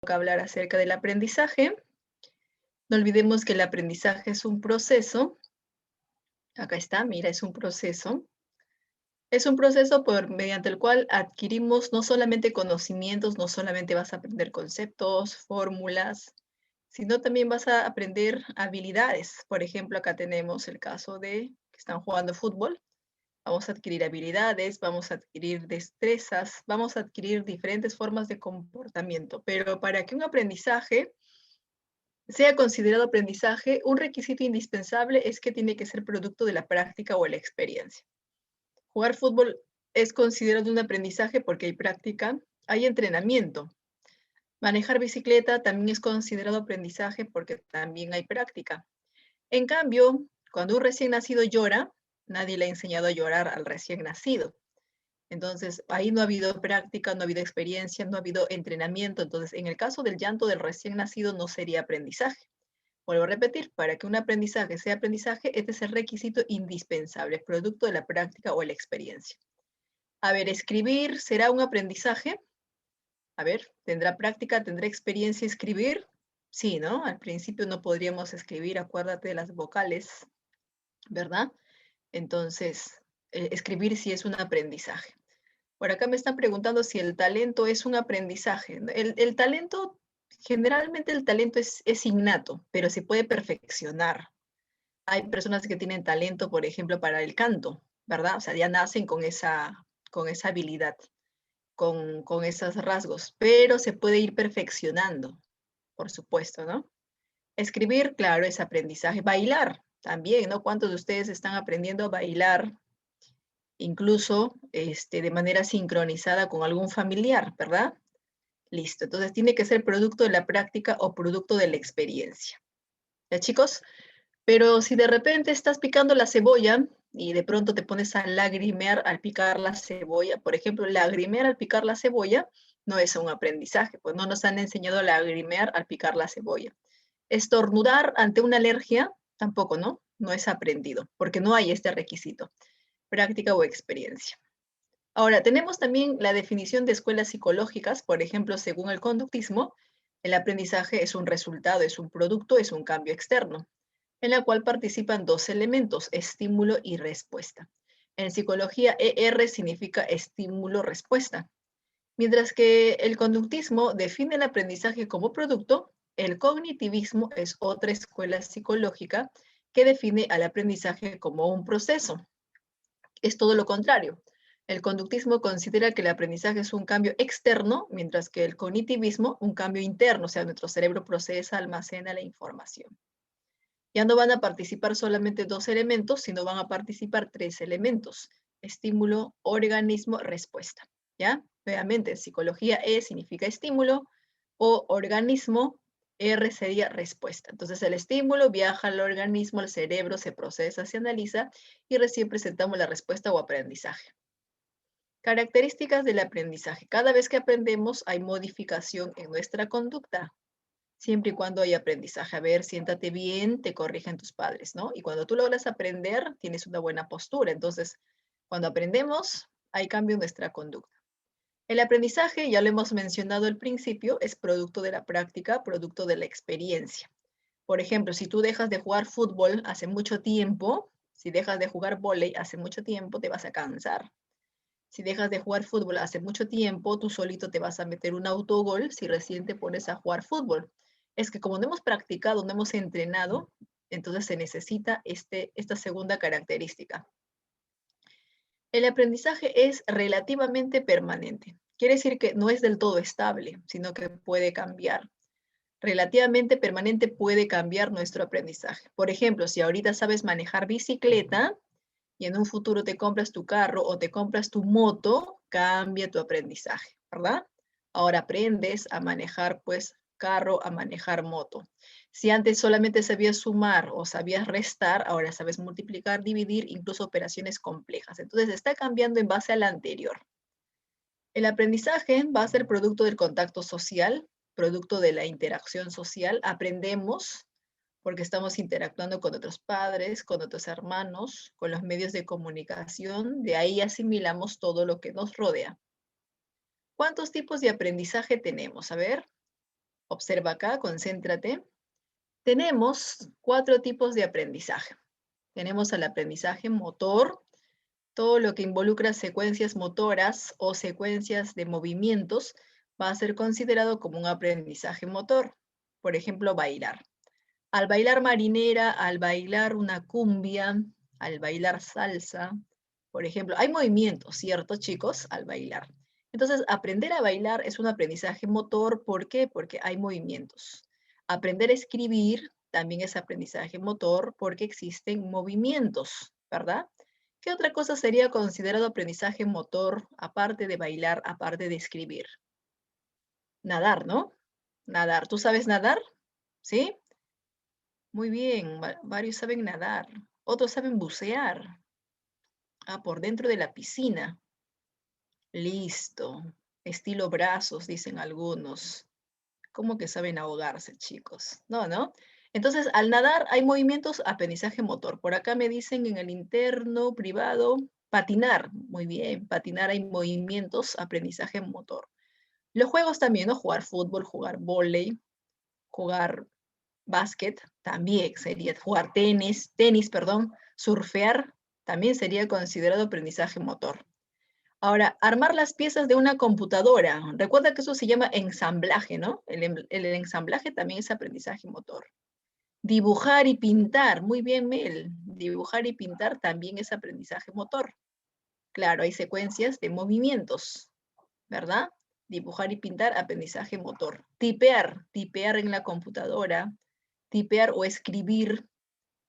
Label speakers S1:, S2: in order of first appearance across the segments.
S1: toca hablar acerca del aprendizaje. No olvidemos que el aprendizaje es un proceso. Acá está, mira, es un proceso. Es un proceso mediante el cual adquirimos no solamente conocimientos, no solamente vas a aprender conceptos, fórmulas, sino también vas a aprender habilidades. Por ejemplo, acá tenemos el caso de que están jugando fútbol. Vamos a adquirir habilidades, vamos a adquirir destrezas, vamos a adquirir diferentes formas de comportamiento. Pero para que un aprendizaje sea considerado aprendizaje, un requisito indispensable es que tiene que ser producto de la práctica o la experiencia. Jugar fútbol es considerado un aprendizaje porque hay práctica, hay entrenamiento. Manejar bicicleta también es considerado aprendizaje porque también hay práctica. En cambio, cuando un recién nacido llora, nadie le ha enseñado a llorar al recién nacido. Entonces, ahí no ha habido práctica, no ha habido experiencia, no ha habido entrenamiento. Entonces, en el caso del llanto del recién nacido, no sería aprendizaje. Vuelvo a repetir, para que un aprendizaje sea aprendizaje, este es el requisito indispensable, producto de la práctica o la experiencia. A ver, escribir será un aprendizaje. A ver, ¿tendrá práctica, tendrá experiencia escribir? Sí, ¿no? Al principio no podríamos escribir, acuérdate de las vocales, ¿verdad? Entonces, escribir sí es un aprendizaje. Por acá me están preguntando si el talento es un aprendizaje. El talento, generalmente el talento es innato, pero se puede perfeccionar. Hay personas que tienen talento, por ejemplo, para el canto, ¿verdad? O sea, ya nacen con esa habilidad, con esos rasgos, pero se puede ir perfeccionando, por supuesto, ¿no? Escribir, claro, es aprendizaje. Bailar, también, ¿no? ¿Cuántos de ustedes están aprendiendo a bailar, incluso de manera sincronizada con algún familiar, ¿verdad? Listo, entonces tiene que ser producto de la práctica o producto de la experiencia. ¿Ya, chicos? Pero si de repente estás picando la cebolla y de pronto te pones a lagrimear al picar la cebolla, por ejemplo, lagrimear al picar la cebolla no es un aprendizaje, pues no nos han enseñado a lagrimear al picar la cebolla. Estornudar ante una alergia tampoco, ¿no? No es aprendido, porque no hay este requisito, práctica o experiencia. Ahora, tenemos también la definición de escuelas psicológicas, por ejemplo, según el conductismo, el aprendizaje es un resultado, es un producto, es un cambio externo, en la cual participan dos elementos, estímulo y respuesta. En psicología, ER significa estímulo-respuesta. Mientras que el conductismo define el aprendizaje como producto, el cognitivismo es otra escuela psicológica que define al aprendizaje como un proceso. Es todo lo contrario. El conductismo considera que el aprendizaje es un cambio externo, mientras que el cognitivismo un cambio interno, o sea, nuestro cerebro procesa, almacena la información. Ya no van a participar solamente dos elementos, sino van a participar tres elementos: estímulo, organismo, respuesta. ¿Ya? Nuevamente, psicología E significa estímulo, o organismo, R sería respuesta. Entonces el estímulo viaja al organismo, al cerebro, se procesa, se analiza y recién presentamos la respuesta o aprendizaje. Características del aprendizaje. Cada vez que aprendemos hay modificación en nuestra conducta, siempre y cuando hay aprendizaje. A ver, siéntate bien, te corrigen tus padres, ¿no? Y cuando tú logras aprender, tienes una buena postura. Entonces, cuando aprendemos, hay cambio en nuestra conducta. El aprendizaje, ya lo hemos mencionado al principio, es producto de la práctica, producto de la experiencia. Por ejemplo, si tú dejas de jugar fútbol hace mucho tiempo, si dejas de jugar vóley hace mucho tiempo, te vas a cansar. Si dejas de jugar fútbol hace mucho tiempo, tú solito te vas a meter un autogol si recién te pones a jugar fútbol. Es que como no hemos practicado, no hemos entrenado, entonces se necesita esta segunda característica. El aprendizaje es relativamente permanente. Quiere decir que no es del todo estable, sino que puede cambiar. Relativamente permanente puede cambiar nuestro aprendizaje. Por ejemplo, si ahorita sabes manejar bicicleta, y en un futuro te compras tu carro o te compras tu moto, cambia tu aprendizaje, ¿verdad? Ahora aprendes a manejar, pues, carro, a manejar moto. Si antes solamente sabías sumar o sabías restar, ahora sabes multiplicar, dividir, incluso operaciones complejas. Entonces está cambiando en base a la anterior. El aprendizaje va a ser producto del contacto social, producto de la interacción social. Aprendemos porque estamos interactuando con otros padres, con otros hermanos, con los medios de comunicación, de ahí asimilamos todo lo que nos rodea. ¿Cuántos tipos de aprendizaje tenemos? A ver, Observa acá, concéntrate. Tenemos 4 tipos de aprendizaje. Tenemos el aprendizaje motor, todo lo que involucra secuencias motoras o secuencias de movimientos va a ser considerado como un aprendizaje motor. Por ejemplo, bailar. Al bailar marinera, al bailar una cumbia, al bailar salsa, por ejemplo, hay movimientos, ¿cierto, chicos? Al bailar. Entonces, aprender a bailar es un aprendizaje motor. ¿Por qué? Porque hay movimientos. Aprender a escribir también es aprendizaje motor porque existen movimientos, ¿verdad? ¿Qué otra cosa sería considerado aprendizaje motor aparte de bailar, aparte de escribir? Nadar, ¿no? Nadar. ¿Tú sabes nadar? ¿Sí? Muy bien, varios saben nadar, otros saben bucear. Ah, por dentro de la piscina. Listo. Estilo brazos, dicen algunos. ¿Cómo que saben ahogarse, chicos? No, ¿no? Entonces, al nadar hay movimientos, aprendizaje motor. Por acá me dicen en el interno, privado, patinar. Muy bien, patinar hay movimientos, aprendizaje motor. Los juegos también, ¿no? Jugar fútbol, jugar vóley, jugar básquet, también sería jugar tenis, perdón, surfear, también sería considerado aprendizaje motor. Ahora, armar las piezas de una computadora. Recuerda que eso se llama ensamblaje, ¿no? El ensamblaje también es aprendizaje motor. Dibujar y pintar. Muy bien, Mel. Dibujar y pintar también es aprendizaje motor. Claro, hay secuencias de movimientos, ¿verdad? Dibujar y pintar, aprendizaje motor. Tipear en la computadora, tipear o escribir,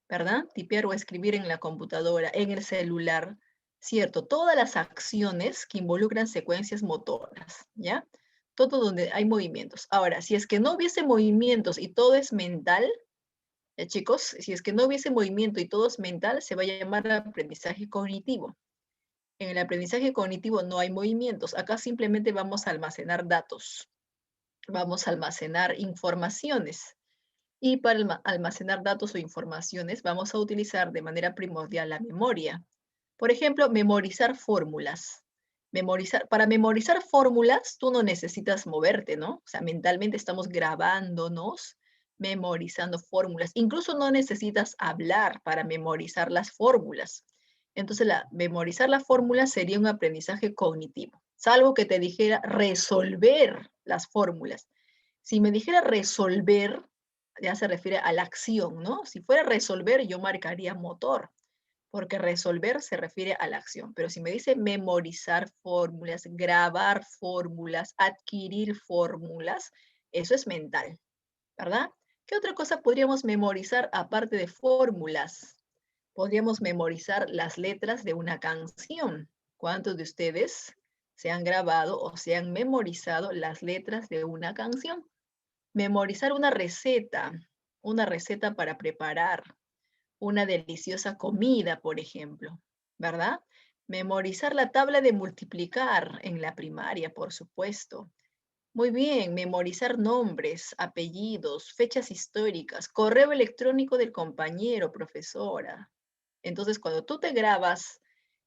S1: ¿verdad? Tipear o escribir en la computadora, en el celular, ¿cierto? Todas las acciones que involucran secuencias motoras, ¿ya? Todo donde hay movimientos. Ahora, si es que no hubiese movimientos y todo es mental, chicos, si es que no hubiese movimiento y todo es mental, se va a llamar aprendizaje cognitivo. En el aprendizaje cognitivo no hay movimientos. Acá simplemente vamos a almacenar datos. Vamos a almacenar informaciones. Y para almacenar datos o informaciones vamos a utilizar de manera primordial la memoria. Por ejemplo, memorizar fórmulas. Para memorizar fórmulas, tú no necesitas moverte, ¿no? O sea, mentalmente estamos grabándonos, memorizando fórmulas. Incluso no necesitas hablar para memorizar las fórmulas. Entonces, memorizar la fórmula sería un aprendizaje cognitivo, salvo que te dijera resolver las fórmulas. Si me dijera resolver, ya se refiere a la acción, ¿no? Si fuera resolver, yo marcaría motor, porque resolver se refiere a la acción. Pero si me dice memorizar fórmulas, grabar fórmulas, adquirir fórmulas, eso es mental, ¿verdad? ¿Qué otra cosa podríamos memorizar aparte de fórmulas? Podríamos memorizar las letras de una canción. ¿Cuántos de ustedes se han grabado o se han memorizado las letras de una canción? Memorizar una receta para preparar una deliciosa comida, por ejemplo, ¿verdad? Memorizar la tabla de multiplicar en la primaria, por supuesto. Muy bien, memorizar nombres, apellidos, fechas históricas, correo electrónico del compañero, profesora. Entonces, cuando tú te grabas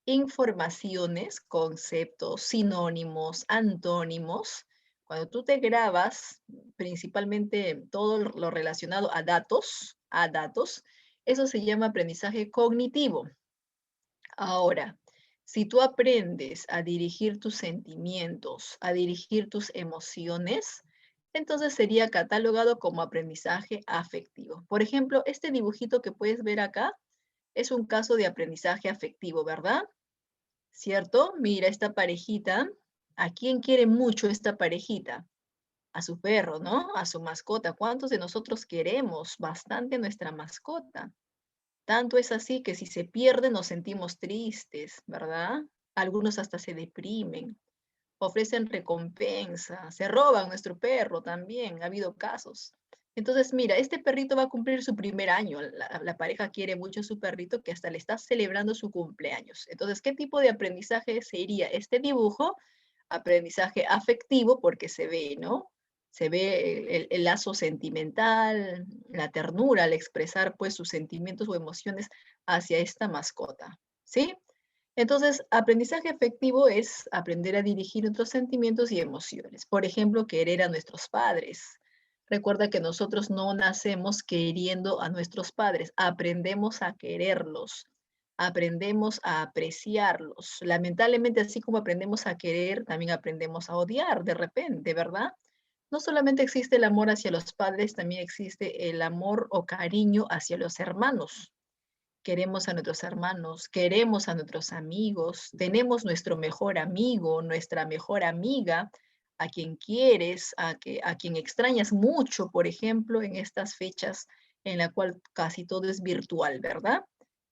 S1: informaciones, conceptos, sinónimos, antónimos, cuando tú te grabas principalmente todo lo relacionado a datos, eso se llama aprendizaje cognitivo. Ahora, si tú aprendes a dirigir tus sentimientos, a dirigir tus emociones, entonces sería catalogado como aprendizaje afectivo. Por ejemplo, este dibujito que puedes ver acá es un caso de aprendizaje afectivo, ¿verdad? ¿Cierto? Mira esta parejita. ¿A quién quiere mucho esta parejita? A su perro, ¿no? A su mascota. ¿Cuántos de nosotros queremos bastante a nuestra mascota? Tanto es así que si se pierde nos sentimos tristes, ¿verdad? Algunos hasta se deprimen, ofrecen recompensa, se roban nuestro perro también, ha habido casos. Entonces, mira, este perrito va a cumplir su primer año. La pareja quiere mucho a su perrito que hasta le está celebrando su cumpleaños. Entonces, ¿qué tipo de aprendizaje sería este dibujo? Aprendizaje afectivo porque se ve, ¿no? Se ve el lazo sentimental, la ternura al expresar pues sus sentimientos o emociones hacia esta mascota, ¿sí? Entonces, aprendizaje afectivo es aprender a dirigir nuestros sentimientos y emociones. Por ejemplo, querer a nuestros padres, Recuerda que nosotros no nacemos queriendo a nuestros padres, aprendemos a quererlos, aprendemos a apreciarlos. Lamentablemente, así como aprendemos a querer, también aprendemos a odiar de repente, ¿verdad? No solamente existe el amor hacia los padres, también existe el amor o cariño hacia los hermanos. Queremos a nuestros hermanos, queremos a nuestros amigos, tenemos nuestro mejor amigo, nuestra mejor amiga, a quien quieres, a quien extrañas mucho, por ejemplo, en estas fechas en la cual casi todo es virtual, ¿verdad?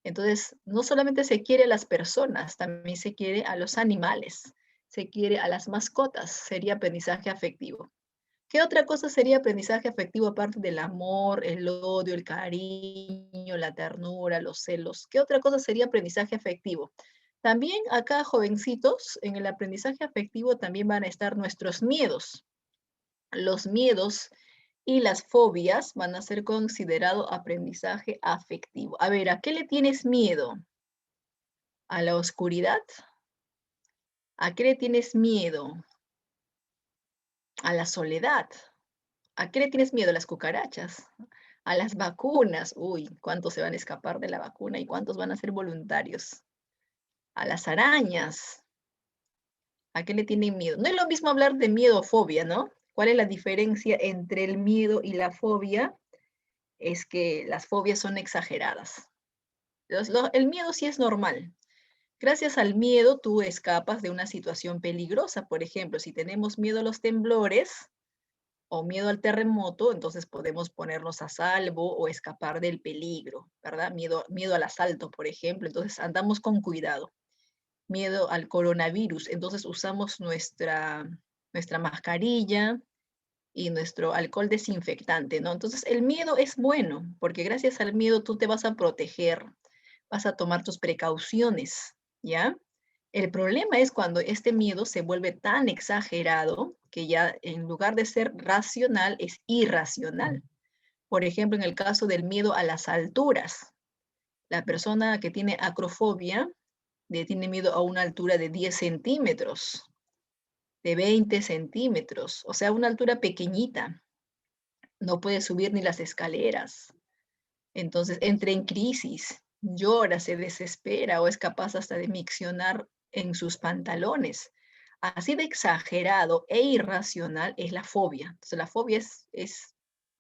S1: Entonces, no solamente se quiere a las personas, también se quiere a los animales, se quiere a las mascotas, sería aprendizaje afectivo. ¿Qué otra cosa sería aprendizaje afectivo aparte del amor, el odio, el cariño, la ternura, los celos? ¿Qué otra cosa sería aprendizaje afectivo? También acá, jovencitos, en el aprendizaje afectivo también van a estar nuestros miedos. Los miedos y las fobias van a ser considerado aprendizaje afectivo. A ver, ¿a qué le tienes miedo? ¿A la oscuridad? ¿A qué le tienes miedo? ¿A la soledad? ¿A qué le tienes miedo? ¿A las cucarachas? ¿A las vacunas? Uy, ¿cuántos se van a escapar de la vacuna y cuántos van a ser voluntarios? ¿A las arañas? ¿A qué le tienen miedo? No es lo mismo hablar de miedo o fobia, ¿no? ¿Cuál es la diferencia entre el miedo y la fobia? Es que las fobias son exageradas. El miedo sí es normal. Gracias al miedo tú escapas de una situación peligrosa. Por ejemplo, si tenemos miedo a los temblores, o miedo al terremoto, entonces podemos ponernos a salvo o escapar del peligro, ¿verdad? Miedo al asalto, por ejemplo, entonces andamos con cuidado. Miedo al coronavirus, entonces usamos nuestra mascarilla y nuestro alcohol desinfectante, ¿no? Entonces el miedo es bueno, porque gracias al miedo tú te vas a proteger, vas a tomar tus precauciones, ¿ya? El problema es cuando este miedo se vuelve tan exagerado que ya en lugar de ser racional es irracional. Por ejemplo, en el caso del miedo a las alturas, la persona que tiene acrofobia tiene miedo a una altura de 10 centímetros, de 20 centímetros, o sea, una altura pequeñita. No puede subir ni las escaleras. Entonces entra en crisis, llora, se desespera o es capaz hasta de miccionar en sus pantalones. Así de exagerado e irracional es la fobia. Entonces la fobia es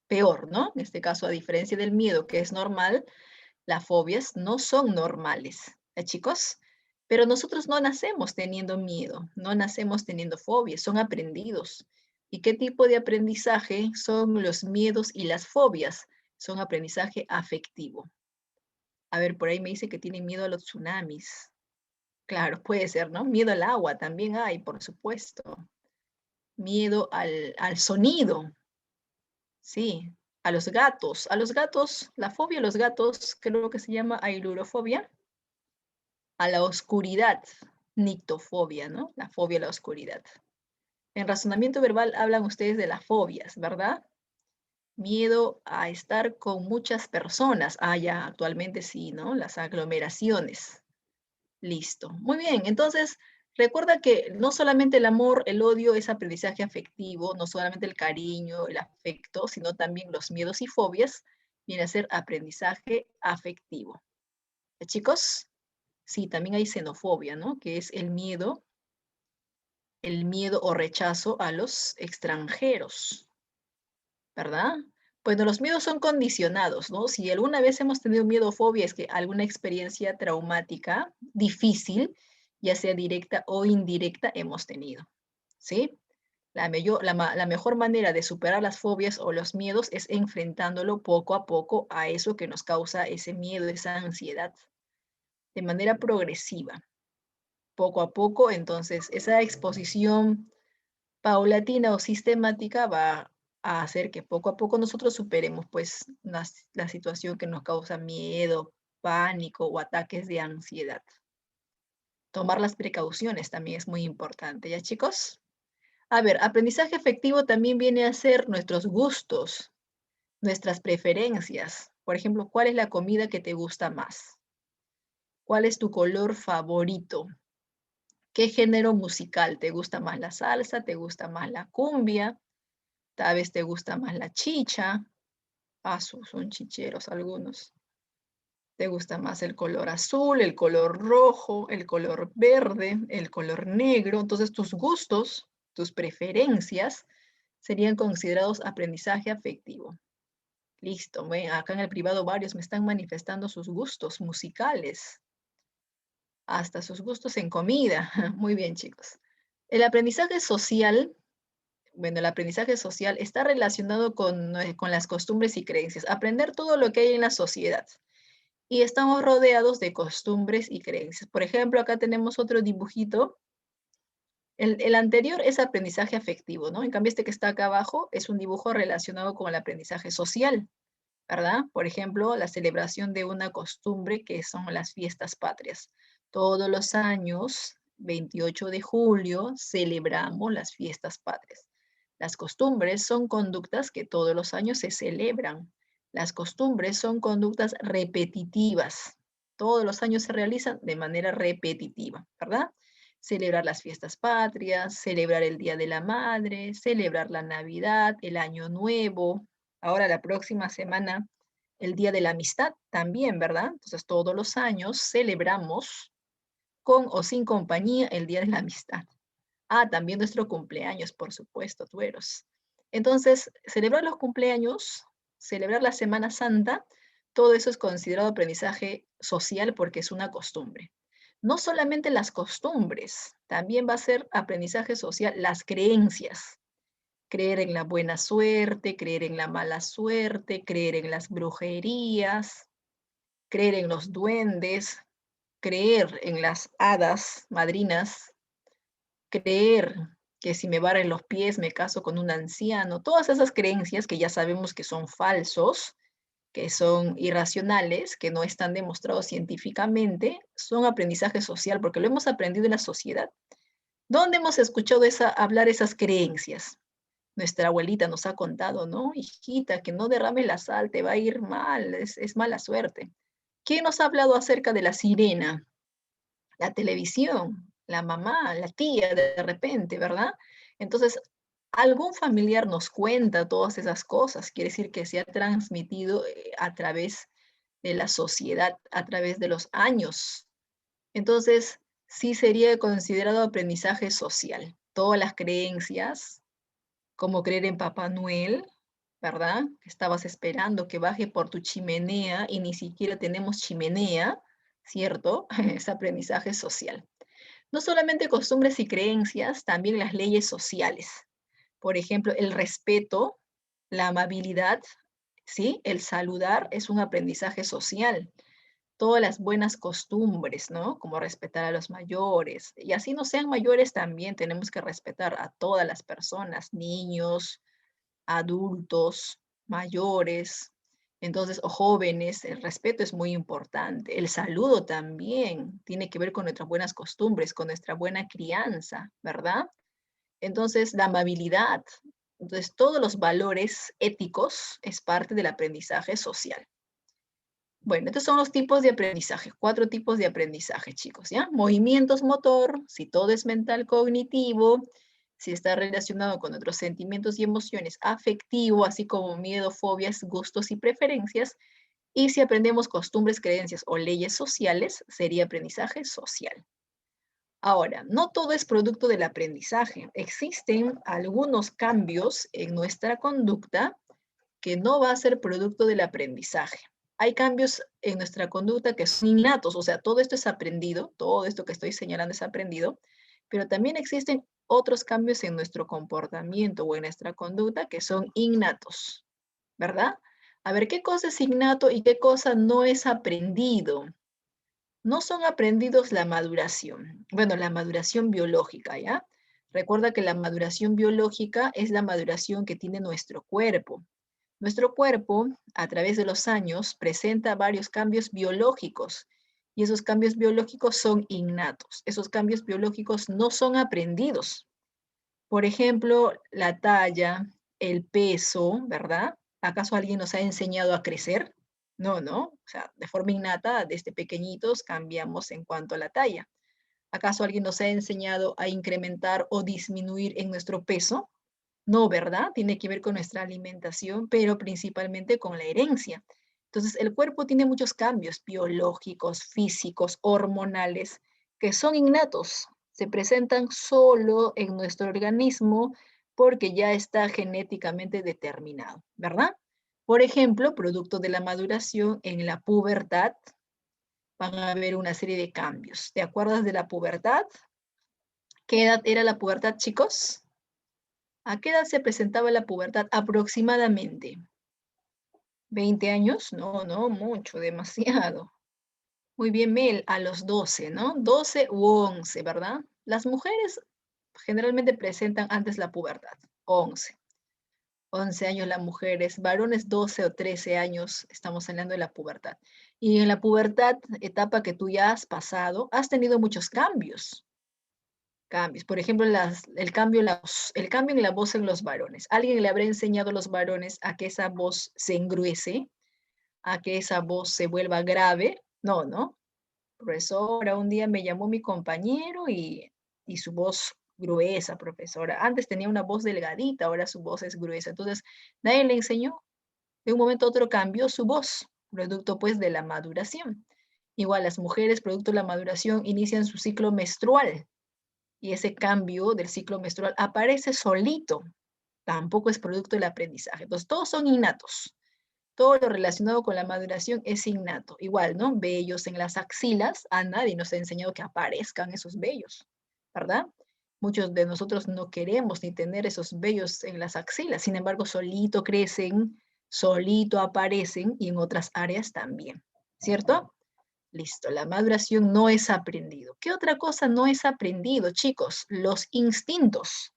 S1: peor, ¿no? En este caso, a diferencia del miedo, que es normal, las fobias no son normales, ¿eh, chicos? Pero nosotros no nacemos teniendo miedo, no nacemos teniendo fobias, son aprendidos. ¿Y qué tipo de aprendizaje son los miedos y las fobias? Son aprendizaje afectivo. A ver, por ahí me dice que tienen miedo a los tsunamis. Claro, puede ser, ¿no? Miedo al agua también hay, por supuesto. Miedo al sonido, sí. A los gatos. A los gatos, la fobia a los gatos creo que se llama ailurofobia. A la oscuridad, nictofobia, ¿no? La fobia a la oscuridad. En razonamiento verbal hablan ustedes de las fobias, ¿verdad? Miedo a estar con muchas personas. Ah, ya, actualmente sí, ¿no? Las aglomeraciones. Listo. Muy bien, entonces recuerda que no solamente el amor, el odio es aprendizaje afectivo, no solamente el cariño, el afecto, sino también los miedos y fobias viene a ser aprendizaje afectivo. Chicos, sí, también hay xenofobia, ¿no? Que es el miedo o rechazo a los extranjeros, ¿verdad? Bueno, los miedos son condicionados, ¿no? Si alguna vez hemos tenido miedo o fobia, es que alguna experiencia traumática, difícil, ya sea directa o indirecta, hemos tenido, ¿sí? La mejor manera de superar las fobias o los miedos es enfrentándolo poco a poco a eso que nos causa ese miedo, esa ansiedad, de manera progresiva, poco a poco. Entonces, esa exposición paulatina o sistemática va a hacer que poco a poco nosotros superemos pues la situación que nos causa miedo, pánico o ataques de ansiedad. Tomar las precauciones también es muy importante, ¿ya chicos? A ver, aprendizaje efectivo también viene a ser nuestros gustos, nuestras preferencias. Por ejemplo, ¿cuál es la comida que te gusta más? ¿Cuál es tu color favorito? ¿Qué género musical? ¿Te gusta más la salsa? ¿Te gusta más la cumbia? Tal vez te gusta más la chicha. Son chicheros algunos. Te gusta más el color azul, el color rojo, el color verde, el color negro. Entonces tus gustos, tus preferencias serían considerados aprendizaje afectivo. Listo, acá en el privado varios me están manifestando sus gustos musicales, hasta sus gustos en comida. Muy bien, chicos. El aprendizaje social, bueno, el aprendizaje social está relacionado con las costumbres y creencias. Aprender todo lo que hay en la sociedad. Y estamos rodeados de costumbres y creencias. Por ejemplo, acá tenemos otro dibujito. El anterior es aprendizaje afectivo, ¿no? En cambio, este que está acá abajo es un dibujo relacionado con el aprendizaje social, ¿verdad? Por ejemplo, la celebración de una costumbre que son las fiestas patrias. Todos los años, 28 de julio, celebramos las fiestas patrias. Las costumbres son conductas que todos los años se celebran. Las costumbres son conductas repetitivas. Todos los años se realizan de manera repetitiva, ¿verdad? Celebrar las fiestas patrias, celebrar el Día de la Madre, celebrar la Navidad, el Año Nuevo. Ahora la próxima semana, el Día de la Amistad también, ¿verdad? Entonces todos los años celebramos con o sin compañía el Día de la Amistad. También nuestro cumpleaños, por supuesto, tueros. Entonces, celebrar los cumpleaños, celebrar la Semana Santa, todo eso es considerado aprendizaje social porque es una costumbre. No solamente las costumbres, también va a ser aprendizaje social las creencias. Creer en la buena suerte, creer en la mala suerte, creer en las brujerías, creer en los duendes, creer en las hadas madrinas, creer que si me barren los pies me caso con un anciano, todas esas creencias que ya sabemos que son falsos, que son irracionales, que no están demostrados científicamente, son aprendizaje social, porque lo hemos aprendido en la sociedad. ¿Dónde hemos escuchado hablar esas creencias? Nuestra abuelita nos ha contado, ¿no? Hijita, que no derrame la sal, te va a ir mal, es mala suerte. ¿Quién nos ha hablado acerca de la sirena? La televisión, la mamá, la tía, de repente, ¿verdad? Entonces, algún familiar nos cuenta todas esas cosas, quiere decir que se ha transmitido a través de la sociedad, a través de los años. Entonces, sí sería considerado aprendizaje social. Todas las creencias, como creer en Papá Noel, ¿verdad? Estabas esperando que baje por tu chimenea y ni siquiera tenemos chimenea, ¿cierto? Es aprendizaje social. No solamente costumbres y creencias, también las leyes sociales. Por ejemplo, el respeto, la amabilidad, ¿sí? El saludar es un aprendizaje social. Todas las buenas costumbres, ¿no? Como respetar a los mayores. Y así no sean mayores también, tenemos que respetar a todas las personas, niños, adultos, mayores, entonces, o jóvenes, el respeto es muy importante. El saludo también tiene que ver con nuestras buenas costumbres, con nuestra buena crianza, ¿verdad? Entonces, la amabilidad. Entonces, todos los valores éticos es parte del aprendizaje social. Bueno, estos son los tipos de aprendizaje, 4 tipos de aprendizaje, chicos, ¿ya? Movimientos motor, si todo es mental cognitivo, si está relacionado con otros sentimientos y emociones, afectivo, así como miedo, fobias, gustos y preferencias, y si aprendemos costumbres, creencias o leyes sociales, sería aprendizaje social. Ahora, no todo es producto del aprendizaje. Existen algunos cambios en nuestra conducta que no va a ser producto del aprendizaje. Hay cambios en nuestra conducta que son innatos, o sea, todo esto es aprendido, todo esto que estoy señalando es aprendido, pero también existen otros cambios en nuestro comportamiento o en nuestra conducta que son innatos, ¿verdad? A ver, ¿qué cosa es innato y qué cosa no es aprendido? No son aprendidos la maduración. Bueno, la maduración biológica, ¿ya? Recuerda que la maduración biológica es la maduración que tiene nuestro cuerpo. Nuestro cuerpo, a través de los años, presenta varios cambios biológicos y esos cambios biológicos son innatos. Esos cambios biológicos no son aprendidos. Por ejemplo, la talla, el peso, ¿verdad? ¿Acaso alguien nos ha enseñado a crecer? No, ¿no? O sea, de forma innata, desde pequeñitos cambiamos en cuanto a la talla. ¿Acaso alguien nos ha enseñado a incrementar o disminuir en nuestro peso? No, ¿verdad? Tiene que ver con nuestra alimentación, pero principalmente con la herencia. Entonces, el cuerpo tiene muchos cambios biológicos, físicos, hormonales, que son innatos. Se presentan solo en nuestro organismo porque ya está genéticamente determinado, ¿verdad? Por ejemplo, producto de la maduración en la pubertad, van a haber una serie de cambios. ¿Te acuerdas de la pubertad? ¿Qué edad era la pubertad, chicos? ¿A qué edad se presentaba la pubertad aproximadamente? ¿20 años? No, no, mucho, demasiado. Muy bien, Mel, a los 12, ¿no? 12 u 11, ¿verdad? Las mujeres generalmente presentan antes la pubertad, 11. 11 años las mujeres, varones 12 o 13 años, estamos hablando de la pubertad. Y en la pubertad, etapa que tú ya has pasado, has tenido muchos cambios. Cambios. Por ejemplo, el cambio en la voz en los varones. ¿Alguien le habrá enseñado a los varones a que esa voz se engruese, a que esa voz se vuelva grave? No, ¿no? Profesora, un día me llamó mi compañero y su voz gruesa, profesora. Antes tenía una voz delgadita, ahora su voz es gruesa. Entonces, nadie le enseñó. De un momento a otro cambió su voz, producto pues de la maduración. Igual las mujeres, producto de la maduración, inician su ciclo menstrual y ese cambio del ciclo menstrual aparece solito, tampoco es producto del aprendizaje. Entonces, todos son innatos. Todo lo relacionado con la maduración es innato. Igual, ¿no? Vellos en las axilas, a nadie nos ha enseñado que aparezcan esos vellos, ¿verdad? Muchos de nosotros no queremos ni tener esos vellos en las axilas, sin embargo, solito crecen, solito aparecen y en otras áreas también, ¿cierto? Listo, la maduración no es aprendido. ¿Qué otra cosa no es aprendido, chicos? Los instintos.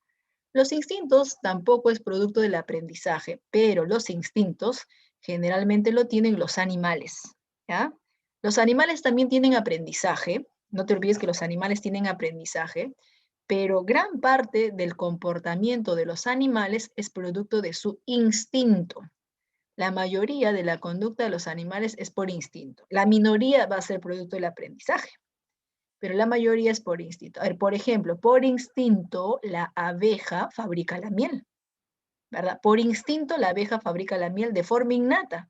S1: Los instintos tampoco es producto del aprendizaje, pero los instintos generalmente lo tienen los animales, ¿ya? Los animales también tienen aprendizaje, no te olvides que los animales tienen aprendizaje, pero gran parte del comportamiento de los animales es producto de su instinto. La mayoría de la conducta de los animales es por instinto. La minoría va a ser producto del aprendizaje, pero la mayoría es por instinto. A ver, por ejemplo, por instinto la abeja fabrica la miel, ¿verdad? Por instinto la abeja fabrica la miel de forma innata.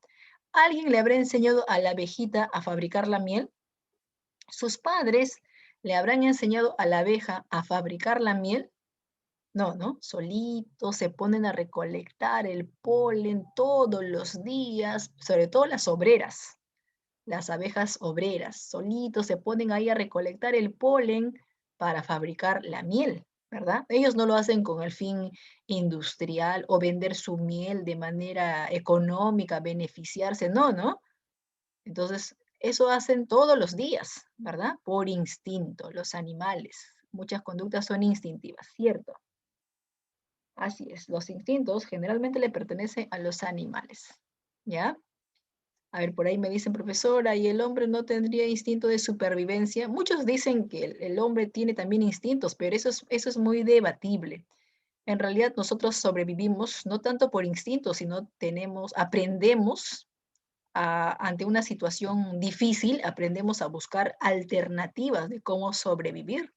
S1: ¿Alguien le habrá enseñado a la abejita a fabricar la miel? ¿Sus padres le habrán enseñado a la abeja a fabricar la miel? No, ¿no? Solitos se ponen a recolectar el polen todos los días, sobre todo las obreras, las abejas obreras, solitos se ponen ahí a recolectar el polen para fabricar la miel, ¿verdad? Ellos no lo hacen con el fin industrial o vender su miel de manera económica, beneficiarse, no, ¿no? Entonces, eso hacen todos los días, ¿verdad? Por instinto, los animales. Muchas conductas son instintivas, ¿cierto? Así es, los instintos generalmente le pertenecen a los animales, ¿ya? A ver, por ahí me dicen, profesora, ¿y el hombre no tendría instinto de supervivencia? Muchos dicen que el hombre tiene también instintos, pero eso es muy debatible. En realidad nosotros sobrevivimos no tanto por instinto, sino aprendemos ante una situación difícil, aprendemos a buscar alternativas de cómo sobrevivir.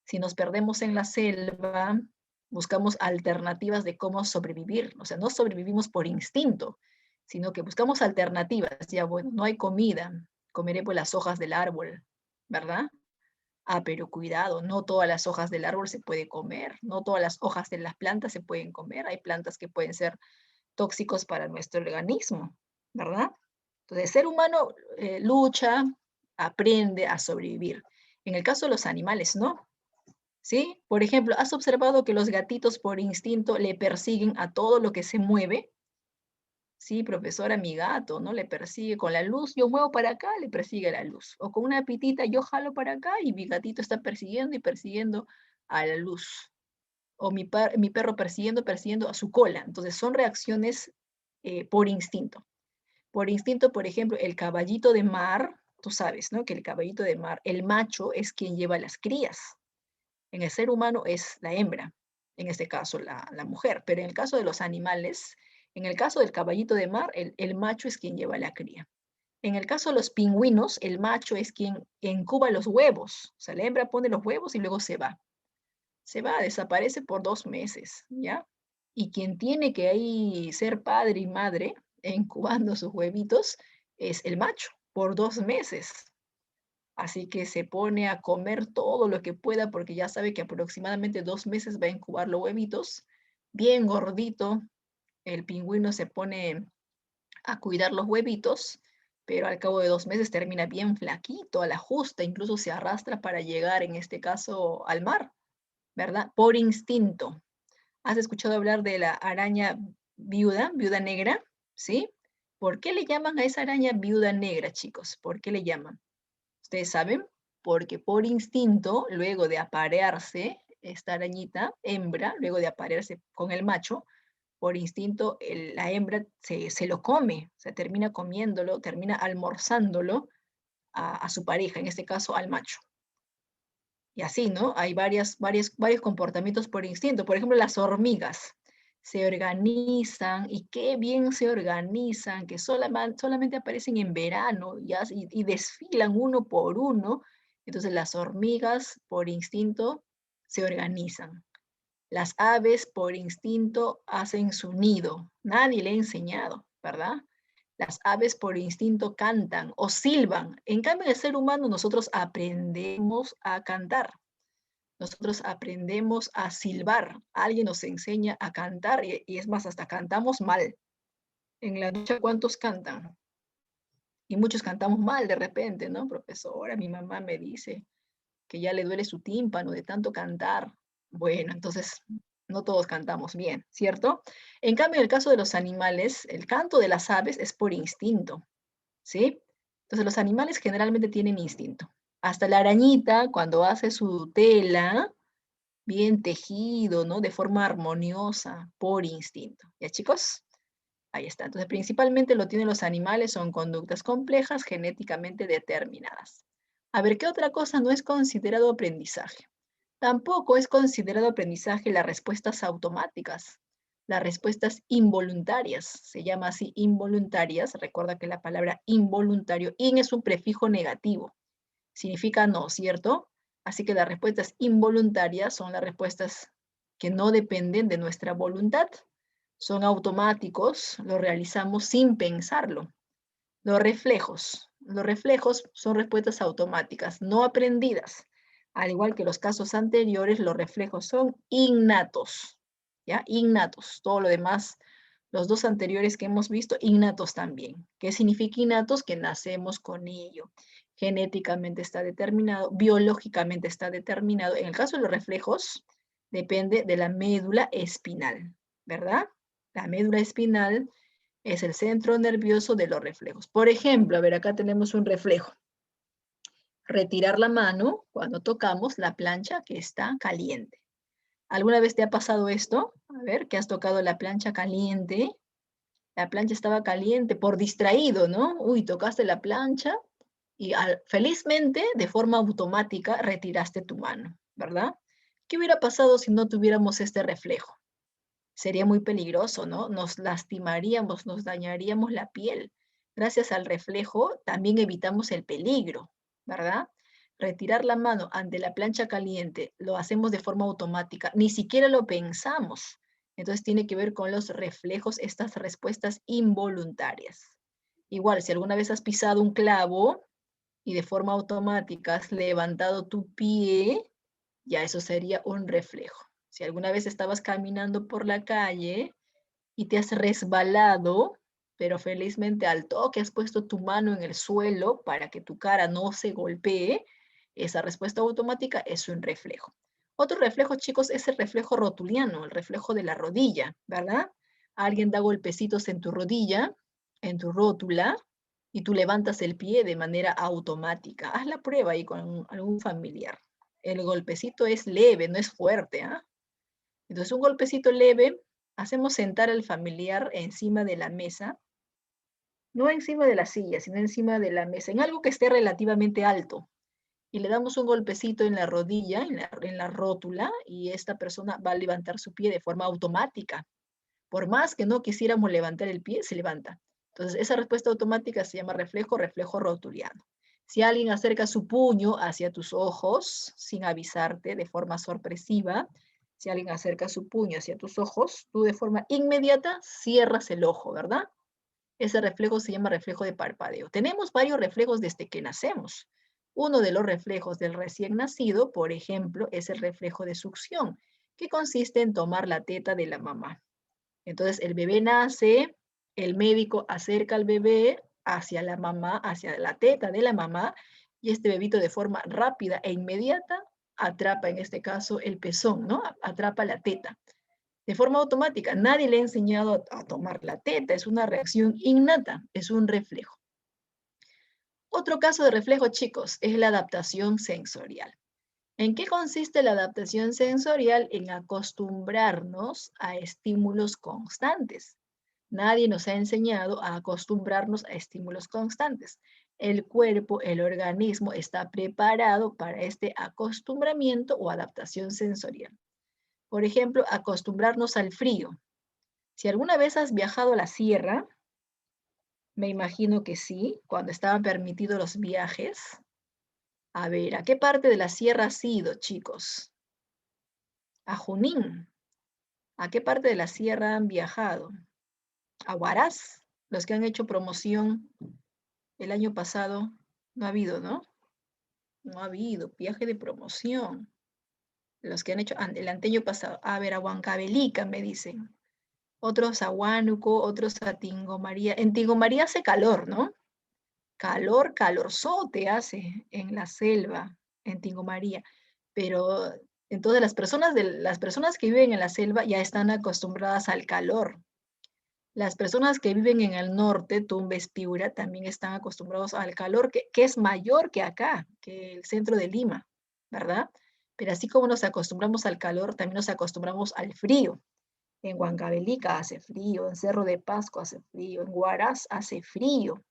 S1: Si nos perdemos en la selva, buscamos alternativas de cómo sobrevivir. O sea, no sobrevivimos por instinto, sino que buscamos alternativas. Ya, bueno, no hay comida, comeré por las hojas del árbol, ¿verdad? Ah, pero cuidado, no todas las hojas del árbol se puede comer, no todas las hojas de las plantas se pueden comer. Hay plantas que pueden ser tóxicos para nuestro organismo, ¿verdad? Entonces, el ser humano lucha, aprende a sobrevivir. En el caso de los animales, no. ¿Sí? Por ejemplo, ¿has observado que los gatitos por instinto le persiguen a todo lo que se mueve? Sí, profesora, mi gato, ¿no? Le persigue con la luz, yo muevo para acá, le persigue la luz. O con una pitita, yo jalo para acá y mi gatito está persiguiendo y persiguiendo a la luz. O mi perro persiguiendo a su cola. Entonces, son reacciones por instinto. Por instinto, por ejemplo, el caballito de mar, tú sabes, ¿no? Que el caballito de mar, el macho es quien lleva las crías. En el ser humano es la hembra, en este caso la mujer, pero en el caso de los animales, en el caso del caballito de mar, el macho es quien lleva la cría. En el caso de los pingüinos, el macho es quien incuba los huevos. O sea, la hembra pone los huevos y luego se va. Se va, desaparece por 2 meses, ¿ya? Y quien tiene que ahí ser padre y madre, incubando sus huevitos, es el macho, por 2 meses. Así que se pone a comer todo lo que pueda porque ya sabe que aproximadamente 2 meses va a incubar los huevitos. Bien gordito, el pingüino se pone a cuidar los huevitos, pero al cabo de 2 meses termina bien flaquito, a la justa, incluso se arrastra para llegar, en este caso, al mar, ¿verdad? Por instinto. ¿Has escuchado hablar de la araña viuda negra? ¿Sí? ¿Por qué le llaman a esa araña viuda negra, chicos? ¿Por qué le llaman? ¿Ustedes saben? Porque por instinto, luego de aparearse, esta arañita hembra, luego de aparearse con el macho, por instinto la hembra se lo come, se termina comiéndolo, termina almorzándolo a su pareja, en este caso al macho. Y así, ¿no? Hay varios comportamientos por instinto. Por ejemplo, las hormigas se organizan y qué bien se organizan, que solamente aparecen en verano y desfilan uno por uno. Entonces las hormigas por instinto se organizan. Las aves por instinto hacen su nido. Nadie le ha enseñado, ¿verdad? Las aves por instinto cantan o silban. En cambio, el ser humano nosotros aprendemos a cantar. Nosotros aprendemos a silbar. Alguien nos enseña a cantar y es más, hasta cantamos mal. En la ducha, ¿cuántos cantan? Y muchos cantamos mal de repente, ¿no? Profesora, mi mamá me dice que ya le duele su tímpano de tanto cantar. Bueno, entonces no todos cantamos bien, ¿cierto? En cambio, en el caso de los animales, el canto de las aves es por instinto, ¿sí? Entonces los animales generalmente tienen instinto. Hasta la arañita, cuando hace su tela, bien tejido, ¿no? De forma armoniosa, por instinto. ¿Ya, chicos? Ahí está. Entonces, principalmente lo tienen los animales, son conductas complejas genéticamente determinadas. A ver, ¿qué otra cosa no es considerado aprendizaje? Tampoco es considerado aprendizaje las respuestas automáticas, las respuestas involuntarias, se llama así involuntarias. Recuerda que la palabra involuntario, in es un prefijo negativo, significa no, ¿cierto? Así que las respuestas involuntarias son las respuestas que no dependen de nuestra voluntad, son automáticos, lo realizamos sin pensarlo. Los reflejos son respuestas automáticas, no aprendidas. Al igual que los casos anteriores, los reflejos son innatos, ¿ya? Innatos. Todo lo demás, los dos anteriores que hemos visto, innatos también. ¿Qué significa innatos? Que nacemos con ello. Genéticamente está determinado, biológicamente está determinado. En el caso de los reflejos, depende de la médula espinal, ¿verdad? La médula espinal es el centro nervioso de los reflejos. Por ejemplo, a ver, acá tenemos un reflejo. Retirar la mano cuando tocamos la plancha que está caliente. ¿Alguna vez te ha pasado esto? A ver, que has tocado la plancha caliente. La plancha estaba caliente por distraído, ¿no? Uy, tocaste la plancha y felizmente, de forma automática, retiraste tu mano, ¿verdad? ¿Qué hubiera pasado si no tuviéramos este reflejo? Sería muy peligroso, ¿no? Nos lastimaríamos, nos dañaríamos la piel. Gracias al reflejo también evitamos el peligro, ¿verdad? Retirar la mano ante la plancha caliente lo hacemos de forma automática, ni siquiera lo pensamos. Entonces tiene que ver con los reflejos, estas respuestas involuntarias. Igual, si alguna vez has pisado un clavo y de forma automática has levantado tu pie, ya eso sería un reflejo. Si alguna vez estabas caminando por la calle y te has resbalado, pero felizmente al toque has puesto tu mano en el suelo para que tu cara no se golpee, esa respuesta automática es un reflejo. Otro reflejo, chicos, es el reflejo rotuliano, el reflejo de la rodilla, ¿verdad? Alguien da golpecitos en tu rodilla, en tu rótula, y tú levantas el pie de manera automática. Haz la prueba ahí con algún familiar. El golpecito es leve, no es fuerte, ¿ah? Entonces, un golpecito leve, hacemos sentar al familiar encima de la mesa, no encima de la silla, sino encima de la mesa, en algo que esté relativamente alto. Y le damos un golpecito en la rodilla, en la rótula, y esta persona va a levantar su pie de forma automática. Por más que no quisiéramos levantar el pie, se levanta. Entonces, esa respuesta automática se llama reflejo rotuliano. Si alguien acerca su puño hacia tus ojos sin avisarte de forma sorpresiva, Si alguien acerca su puño hacia tus ojos, tú de forma inmediata cierras el ojo, ¿verdad? Ese reflejo se llama reflejo de parpadeo. Tenemos varios reflejos desde que nacemos. Uno de los reflejos del recién nacido, por ejemplo, es el reflejo de succión, que consiste en tomar la teta de la mamá. Entonces el bebé nace, el médico acerca al bebé hacia la mamá, hacia la teta de la mamá, y este bebito de forma rápida e inmediata atrapa, en este caso, el pezón, ¿no? Atrapa la teta. De forma automática, nadie le ha enseñado a tomar la teta, es una reacción innata, es un reflejo. Otro caso de reflejo, chicos, es la adaptación sensorial. ¿En qué consiste la adaptación sensorial? En acostumbrarnos a estímulos constantes. Nadie nos ha enseñado a acostumbrarnos a estímulos constantes. El cuerpo, el organismo está preparado para este acostumbramiento o adaptación sensorial. Por ejemplo, acostumbrarnos al frío. Si alguna vez has viajado a la sierra, me imagino que sí, cuando estaban permitidos los viajes. A ver, ¿a qué parte de la sierra has ido, chicos? A Junín. ¿A qué parte de la sierra han viajado? A Huaraz. Los que han hecho promoción el año pasado, no ha habido, ¿no? No ha habido viaje de promoción. Los que han hecho el año pasado. A ver, a Huancavelica, me dicen. Otros a Huánuco, otros a Tingo María. En Tingo María hace calor, ¿no? Calor, calorzote hace en la selva, en Tingo María. Pero entonces las personas que viven en la selva ya están acostumbradas al calor. Las personas que viven en el norte, Tumbes, Piura, también están acostumbrados al calor que es mayor que acá, que el centro de Lima, ¿verdad? Pero así como nos acostumbramos al calor, también nos acostumbramos al frío. En Huancavelica hace frío, en Cerro de Pasco hace frío, en Huaraz hace frío,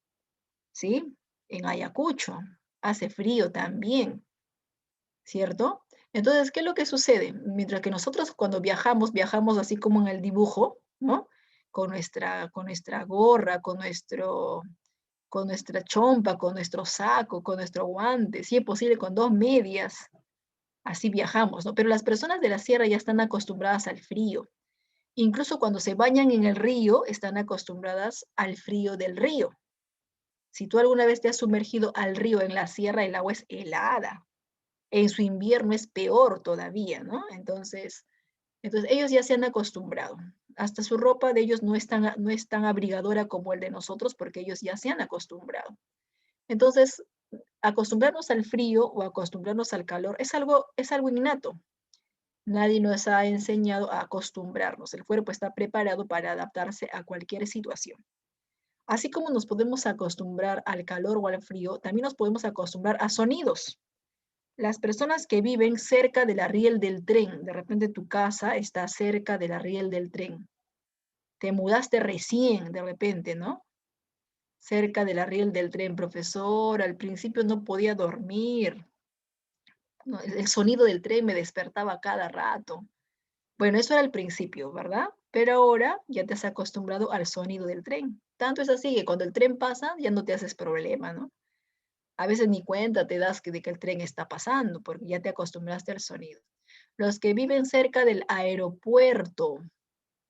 S1: ¿sí? En Ayacucho hace frío también, ¿cierto? Entonces, ¿qué es lo que sucede? Mientras que nosotros cuando viajamos, viajamos así como en el dibujo, ¿no? Con nuestra gorra, con nuestra chompa, con nuestro saco, con nuestro guante, si es posible con dos medias, así viajamos, ¿no? Pero las personas de la sierra ya están acostumbradas al frío. Incluso cuando se bañan en el río, están acostumbradas al frío del río. Si tú alguna vez te has sumergido al río en la sierra, el agua es helada. En su invierno es peor todavía, ¿no? Entonces ellos ya se han acostumbrado. Hasta su ropa de ellos no es tan abrigadora como el de nosotros porque ellos ya se han acostumbrado. Entonces, acostumbrarnos al frío o acostumbrarnos al calor es algo innato. Nadie nos ha enseñado a acostumbrarnos. El cuerpo está preparado para adaptarse a cualquier situación. Así como nos podemos acostumbrar al calor o al frío, también nos podemos acostumbrar a sonidos. Las personas que viven cerca de la riel del tren, de repente tu casa está cerca de la riel del tren. Te mudaste recién, de repente, ¿no? Cerca de la riel del tren, profesor, al principio no podía dormir. ¿No? El sonido del tren me despertaba cada rato. Bueno, eso era al principio, ¿verdad? Pero ahora ya te has acostumbrado al sonido del tren. Tanto es así que cuando el tren pasa ya no te haces problema, ¿no? A veces ni cuenta te das de que el tren está pasando porque ya te acostumbraste al sonido. Los que viven cerca del aeropuerto,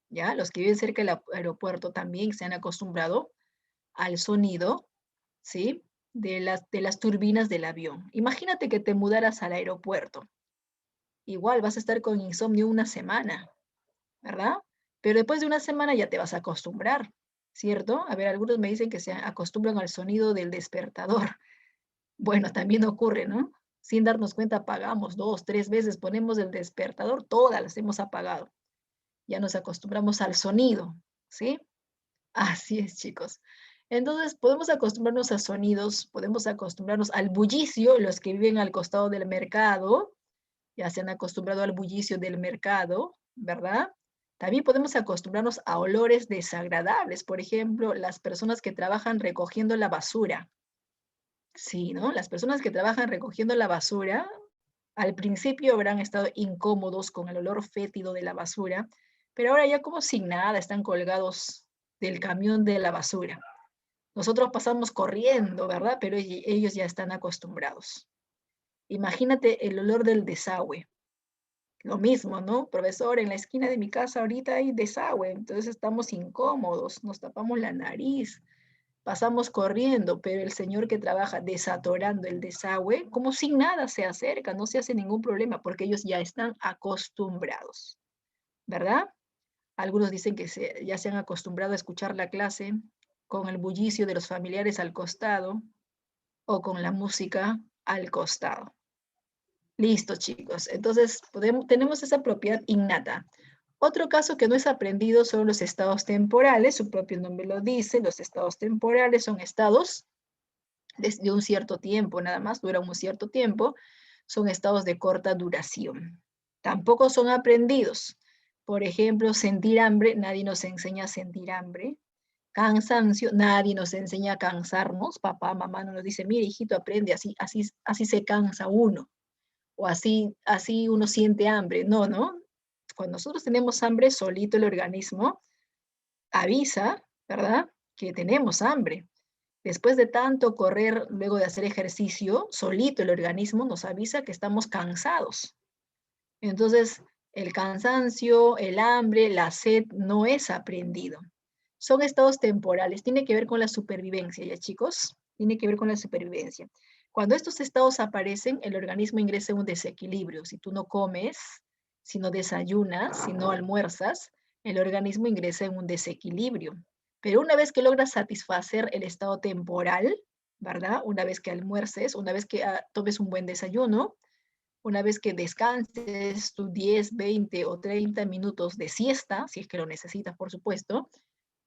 S1: ¿ya? Los que viven cerca del aeropuerto también se han acostumbrado al sonido, ¿sí? De las turbinas del avión. Imagínate que te mudaras al aeropuerto. Igual vas a estar con insomnio una semana, ¿verdad? Pero después de una semana ya te vas a acostumbrar, ¿cierto? A ver, algunos me dicen que se acostumbran al sonido del despertador. Bueno, también ocurre, ¿no? Sin darnos cuenta apagamos 2, 3 veces, ponemos el despertador, todas las hemos apagado. Ya nos acostumbramos al sonido, ¿sí? Así es, chicos. Entonces, podemos acostumbrarnos a sonidos, podemos acostumbrarnos al bullicio, los que viven al costado del mercado, ya se han acostumbrado al bullicio del mercado, ¿verdad? También podemos acostumbrarnos a olores desagradables, por ejemplo, las personas que trabajan recogiendo la basura. Sí, ¿no? Las personas que trabajan recogiendo la basura, al principio habrán estado incómodos con el olor fétido de la basura, pero ahora ya como sin nada, están colgados del camión de la basura. Nosotros pasamos corriendo, ¿verdad? Pero ellos ya están acostumbrados. Imagínate el olor del desagüe. Lo mismo, ¿no? Profesor, en la esquina de mi casa ahorita hay desagüe, entonces estamos incómodos, nos tapamos la nariz, pasamos corriendo, pero el señor que trabaja desatorando el desagüe, como sin nada se acerca, no se hace ningún problema, porque ellos ya están acostumbrados, ¿verdad? Algunos dicen que ya se han acostumbrado a escuchar la clase con el bullicio de los familiares al costado o con la música al costado. Listo, chicos. Entonces, tenemos esa propiedad innata. Otro caso que no es aprendido son los estados temporales, su propio nombre lo dice, los estados temporales son estados de un cierto tiempo, nada más duran un cierto tiempo, son estados de corta duración. Tampoco son aprendidos. Por ejemplo, sentir hambre, nadie nos enseña a sentir hambre. Cansancio, nadie nos enseña a cansarnos. Papá, mamá no nos dice, mire, hijito, aprende, así se cansa uno. O así uno siente hambre. No, ¿no? Cuando nosotros tenemos hambre, solito el organismo avisa, ¿verdad? Que tenemos hambre. Después de tanto correr, luego de hacer ejercicio, solito el organismo nos avisa que estamos cansados. Entonces, el cansancio, el hambre, la sed no es aprendido. Son estados temporales, tiene que ver con la supervivencia, ¿ya chicos? Tiene que ver con la supervivencia. Cuando estos estados aparecen, el organismo ingresa en un desequilibrio. Si tú no comes, si no desayunas, si no almuerzas, el organismo ingresa en un desequilibrio. Pero una vez que logras satisfacer el estado temporal, ¿verdad? Una vez que almuerces, una vez que tomes un buen desayuno, una vez que descanses tus 10, 20 o 30 minutos de siesta, si es que lo necesitas, por supuesto,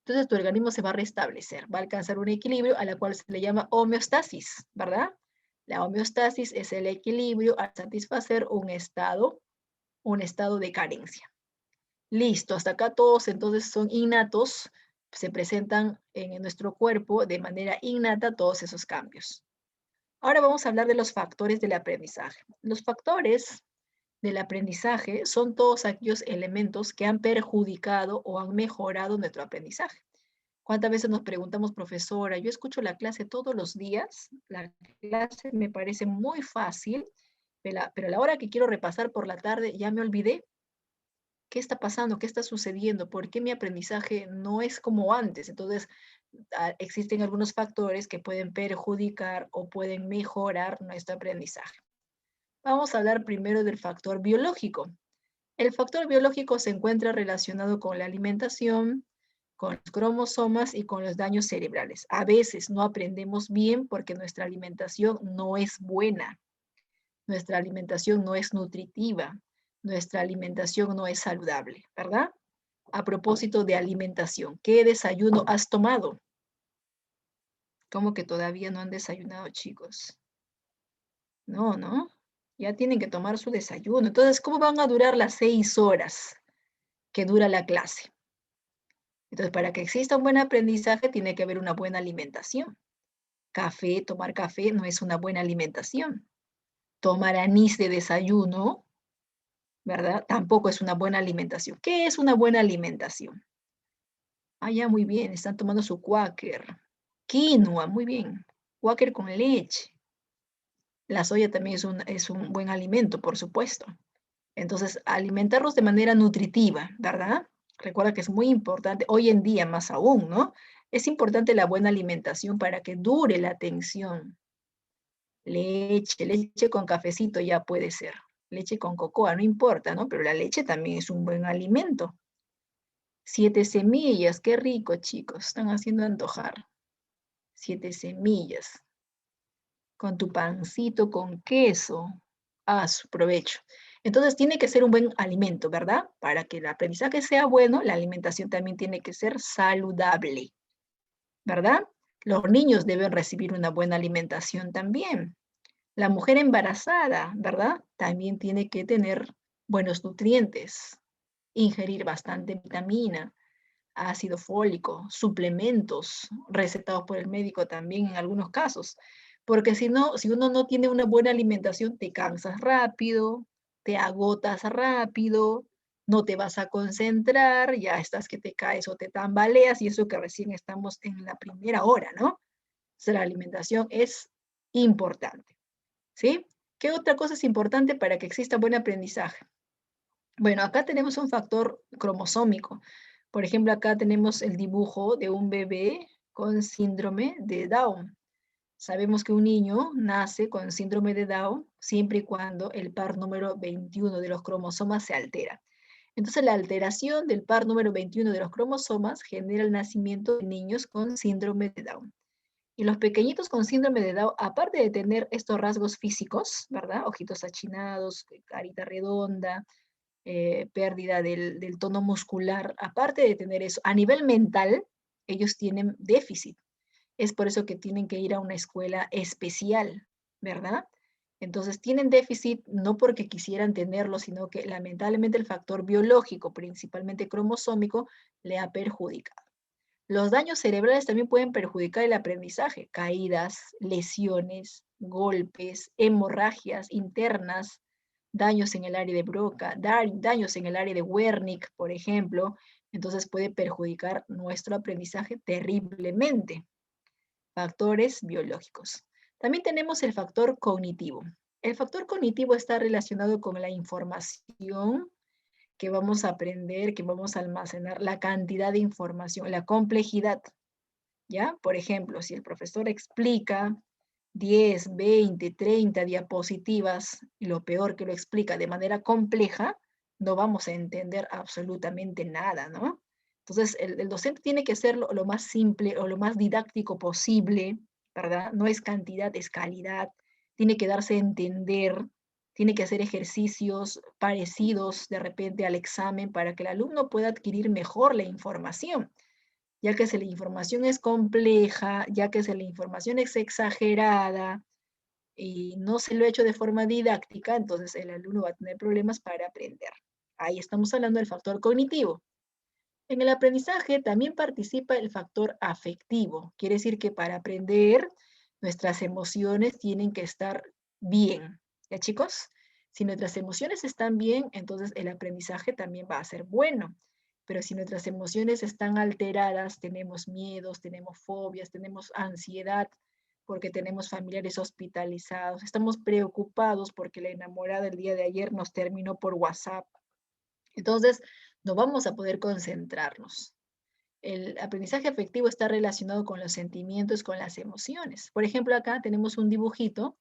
S1: entonces tu organismo se va a restablecer, va a alcanzar un equilibrio a la cual se le llama homeostasis, ¿verdad? La homeostasis es el equilibrio al satisfacer un estado de carencia. Listo, hasta acá todos entonces son innatos, se presentan en nuestro cuerpo de manera innata todos esos cambios. Ahora vamos a hablar de los factores del aprendizaje. Los factores del aprendizaje son todos aquellos elementos que han perjudicado o han mejorado nuestro aprendizaje. ¿Cuántas veces nos preguntamos, profesora, yo escucho la clase todos los días, la clase me parece muy fácil, pero a la hora que quiero repasar por la tarde ya me olvidé? ¿Qué está pasando? ¿Qué está sucediendo? ¿Por qué mi aprendizaje no es como antes? Entonces, existen algunos factores que pueden perjudicar o pueden mejorar nuestro aprendizaje. Vamos a hablar primero del factor biológico. El factor biológico se encuentra relacionado con la alimentación, con los cromosomas y con los daños cerebrales. A veces no aprendemos bien porque nuestra alimentación no es buena, nuestra alimentación no es nutritiva, nuestra alimentación no es saludable, ¿verdad? A propósito de alimentación, ¿qué desayuno has tomado? ¿Cómo que todavía no han desayunado, chicos? No, ¿no? Ya tienen que tomar su desayuno. Entonces, ¿cómo van a durar las 6 horas que dura la clase? Entonces, para que exista un buen aprendizaje, tiene que haber una buena alimentación. Tomar café no es una buena alimentación. Tomar anís de desayuno, ¿verdad? Tampoco es una buena alimentación. ¿Qué es una buena alimentación? Ah, ya, muy bien, están tomando su Quaker. Quinoa, muy bien. Quaker con leche. La soya también es un buen alimento, por supuesto. Entonces, alimentarlos de manera nutritiva, ¿verdad? Recuerda que es muy importante, hoy en día más aún, ¿no? Es importante la buena alimentación para que dure la atención. Leche con cafecito ya puede ser. Leche con cocoa, no importa, ¿no? Pero la leche también es un buen alimento. 7 semillas, qué rico, chicos. Están haciendo antojar. 7 semillas. Con tu pancito con queso. A su provecho. Entonces tiene que ser un buen alimento, ¿verdad? Para que el aprendizaje sea bueno, la alimentación también tiene que ser saludable, ¿verdad? Los niños deben recibir una buena alimentación también. La mujer embarazada, ¿verdad? También tiene que tener buenos nutrientes, ingerir bastante vitamina, ácido fólico, suplementos recetados por el médico también en algunos casos. Porque si no, si uno no tiene una buena alimentación, te cansas rápido, te agotas rápido, no te vas a concentrar, ya estás que te caes o te tambaleas y eso que recién estamos en la primera hora, ¿no? O sea, la alimentación es importante, ¿sí? ¿Qué otra cosa es importante para que exista buen aprendizaje? Bueno, acá tenemos un factor cromosómico. Por ejemplo, acá tenemos el dibujo de un bebé con síndrome de Down. Sabemos que un niño nace con síndrome de Down siempre y cuando el par número 21 de los cromosomas se altera. Entonces, la alteración del par número 21 de los cromosomas genera el nacimiento de niños con síndrome de Down. Y los pequeñitos con síndrome de Down, aparte de tener estos rasgos físicos, ¿verdad? Ojitos achinados, carita redonda, pérdida del tono muscular, aparte de tener eso, a nivel mental, ellos tienen déficit. Es por eso que tienen que ir a una escuela especial, ¿verdad? Entonces tienen déficit no porque quisieran tenerlo, sino que lamentablemente el factor biológico, principalmente cromosómico, le ha perjudicado. Los daños cerebrales también pueden perjudicar el aprendizaje, caídas, lesiones, golpes, hemorragias internas, daños en el área de Broca, daños en el área de Wernicke, por ejemplo. Entonces puede perjudicar nuestro aprendizaje terriblemente. Factores biológicos. También tenemos el factor cognitivo. El factor cognitivo está relacionado con la información que vamos a aprender, que vamos a almacenar, la cantidad de información, la complejidad, ¿ya? Por ejemplo, si el profesor explica 10, 20, 30 diapositivas, y lo peor que lo explica de manera compleja, no vamos a entender absolutamente nada, ¿no? Entonces, el docente tiene que ser lo más simple o lo más didáctico posible, ¿verdad? No es cantidad, es calidad. Tiene que darse a entender, tiene que hacer ejercicios parecidos de repente al examen para que el alumno pueda adquirir mejor la información, ya que si la información es compleja, ya que si la información es exagerada y no se lo ha hecho de forma didáctica, entonces el alumno va a tener problemas para aprender. Ahí estamos hablando del factor cognitivo. En el aprendizaje también participa el factor afectivo. Quiere decir que para aprender, nuestras emociones tienen que estar bien. ¿Ya, chicos? Si nuestras emociones están bien, entonces el aprendizaje también va a ser bueno. Pero si nuestras emociones están alteradas, tenemos miedos, tenemos fobias, tenemos ansiedad porque tenemos familiares hospitalizados, estamos preocupados porque la enamorada el día de ayer nos terminó por WhatsApp. Entonces, no vamos a poder concentrarnos. El aprendizaje afectivo está relacionado con los sentimientos, con las emociones. Por ejemplo, acá tenemos un dibujito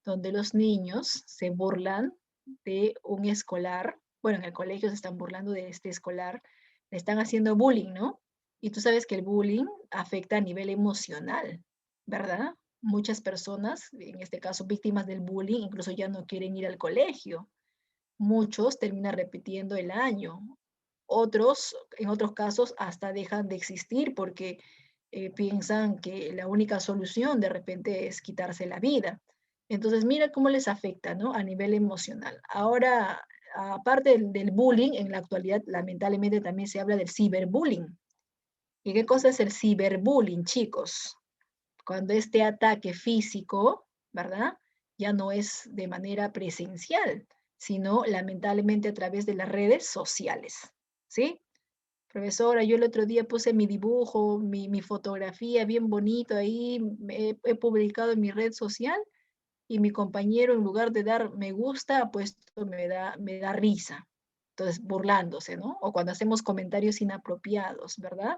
S1: donde los niños se burlan de un escolar. Bueno, en el colegio se están burlando de este escolar, le están haciendo bullying, ¿no? Y tú sabes que el bullying afecta a nivel emocional, ¿verdad? Muchas personas, en este caso víctimas del bullying, incluso ya no quieren ir al colegio. Muchos terminan repitiendo el año. Otros, en otros casos, hasta dejan de existir porque piensan que la única solución de repente es quitarse la vida. Entonces, mira cómo les afecta, ¿no? A nivel emocional. Ahora, aparte del bullying, en la actualidad, lamentablemente también se habla del ciberbullying. ¿Y qué cosa es el ciberbullying, chicos? Cuando este ataque físico, ¿verdad? Ya no es de manera presencial, sino lamentablemente a través de las redes sociales, ¿sí? Profesora, yo el otro día puse mi dibujo, mi fotografía bien bonito ahí, he publicado en mi red social y mi compañero en lugar de dar me gusta, ha puesto me da risa. Entonces, burlándose, ¿no? O cuando hacemos comentarios inapropiados, ¿verdad?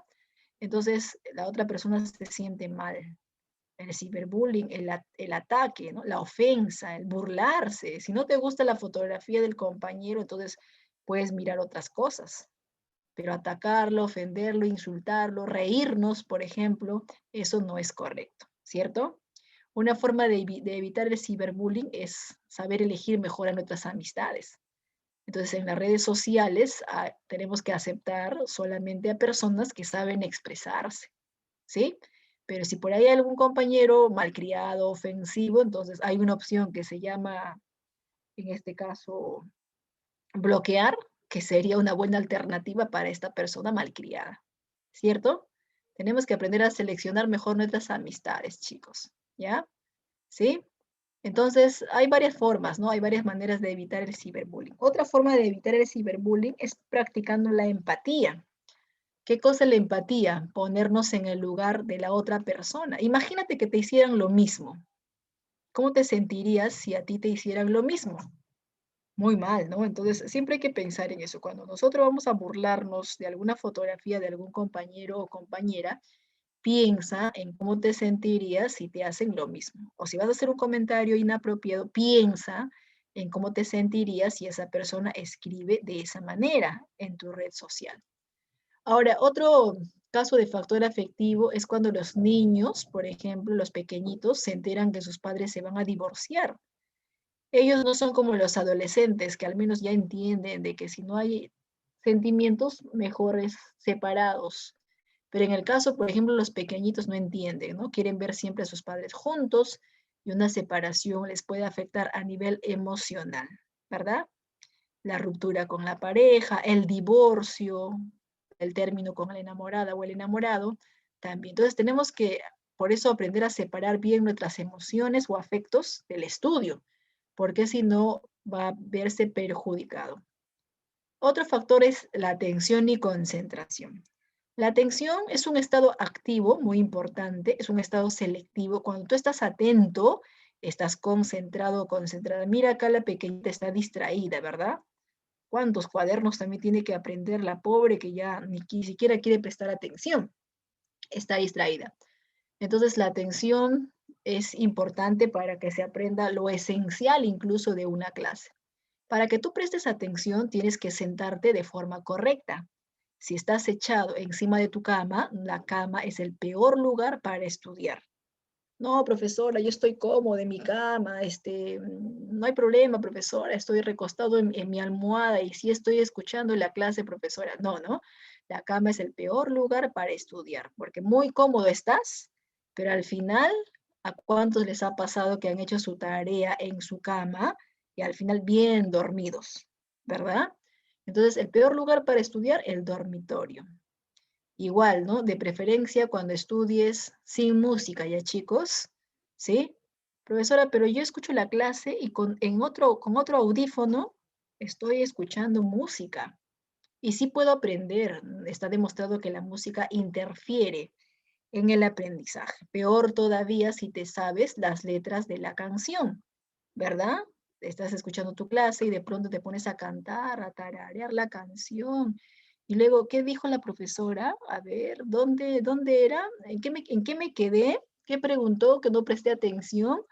S1: Entonces, la otra persona se siente mal. El ciberbullying, el ataque, ¿no? La ofensa, el burlarse. Si no te gusta la fotografía del compañero, entonces puedes mirar otras cosas. Pero atacarlo, ofenderlo, insultarlo, reírnos, por ejemplo, eso no es correcto, ¿cierto? Una forma de evitar el ciberbullying es saber elegir mejor a nuestras amistades. Entonces, en las redes sociales tenemos que aceptar solamente a personas que saben expresarse, ¿sí? Pero si por ahí hay algún compañero malcriado, ofensivo, entonces hay una opción que se llama, en este caso, bloquear, que sería una buena alternativa para esta persona malcriada, ¿cierto? Tenemos que aprender a seleccionar mejor nuestras amistades, chicos, ¿ya? ¿Sí? Entonces, hay varias formas, ¿no? Hay varias maneras de evitar el ciberbullying. Otra forma de evitar el ciberbullying es practicando la empatía. ¿Qué cosa es la empatía? Ponernos en el lugar de la otra persona. Imagínate que te hicieran lo mismo. ¿Cómo te sentirías si a ti te hicieran lo mismo? Muy mal, ¿no? Entonces, siempre hay que pensar en eso. Cuando nosotros vamos a burlarnos de alguna fotografía de algún compañero o compañera, piensa en cómo te sentirías si te hacen lo mismo. O si vas a hacer un comentario inapropiado, piensa en cómo te sentirías si esa persona escribe de esa manera en tu red social. Ahora, otro caso de factor afectivo es cuando los niños, por ejemplo, los pequeñitos, se enteran que sus padres se van a divorciar. Ellos no son como los adolescentes, que al menos ya entienden de que si no hay sentimientos, mejores separados. Pero en el caso, por ejemplo, los pequeñitos no entienden, ¿no? Quieren ver siempre a sus padres juntos y una separación les puede afectar a nivel emocional, ¿verdad? La ruptura con la pareja, el divorcio, el término con la enamorada o el enamorado, también. Entonces tenemos que, por eso, aprender a separar bien nuestras emociones o afectos del estudio, porque si no va a verse perjudicado. Otro factor es la atención y concentración. La atención es un estado activo muy importante, es un estado selectivo. Cuando tú estás atento, estás concentrado o concentrada. Mira acá la pequeñita está distraída, ¿verdad? ¿Cuántos cuadernos también tiene que aprender la pobre que ya ni siquiera quiere prestar atención? Está distraída. Entonces la atención es importante para que se aprenda lo esencial incluso de una clase. Para que tú prestes atención, tienes que sentarte de forma correcta. Si estás echado encima de tu cama, la cama es el peor lugar para estudiar. No, profesora, yo estoy cómodo en mi cama, no hay problema, profesora, estoy recostado en mi almohada y sí estoy escuchando la clase, profesora. No, no, la cama es el peor lugar para estudiar, porque muy cómodo estás, pero al final, ¿a cuántos les ha pasado que han hecho su tarea en su cama y al final bien dormidos, ¿verdad? Entonces, el peor lugar para estudiar, el dormitorio. Igual, ¿no? De preferencia cuando estudies sin música, ¿ya chicos? ¿Sí? Profesora, pero yo escucho la clase y con otro audífono estoy escuchando música. Y sí puedo aprender. Está demostrado que la música interfiere en el aprendizaje. Peor todavía si te sabes las letras de la canción, ¿verdad? Estás escuchando tu clase y de pronto te pones a cantar, a tararear la canción. Y luego, ¿qué dijo la profesora? A ver, ¿dónde era? En qué me quedé? ¿Qué preguntó? Que no presté atención.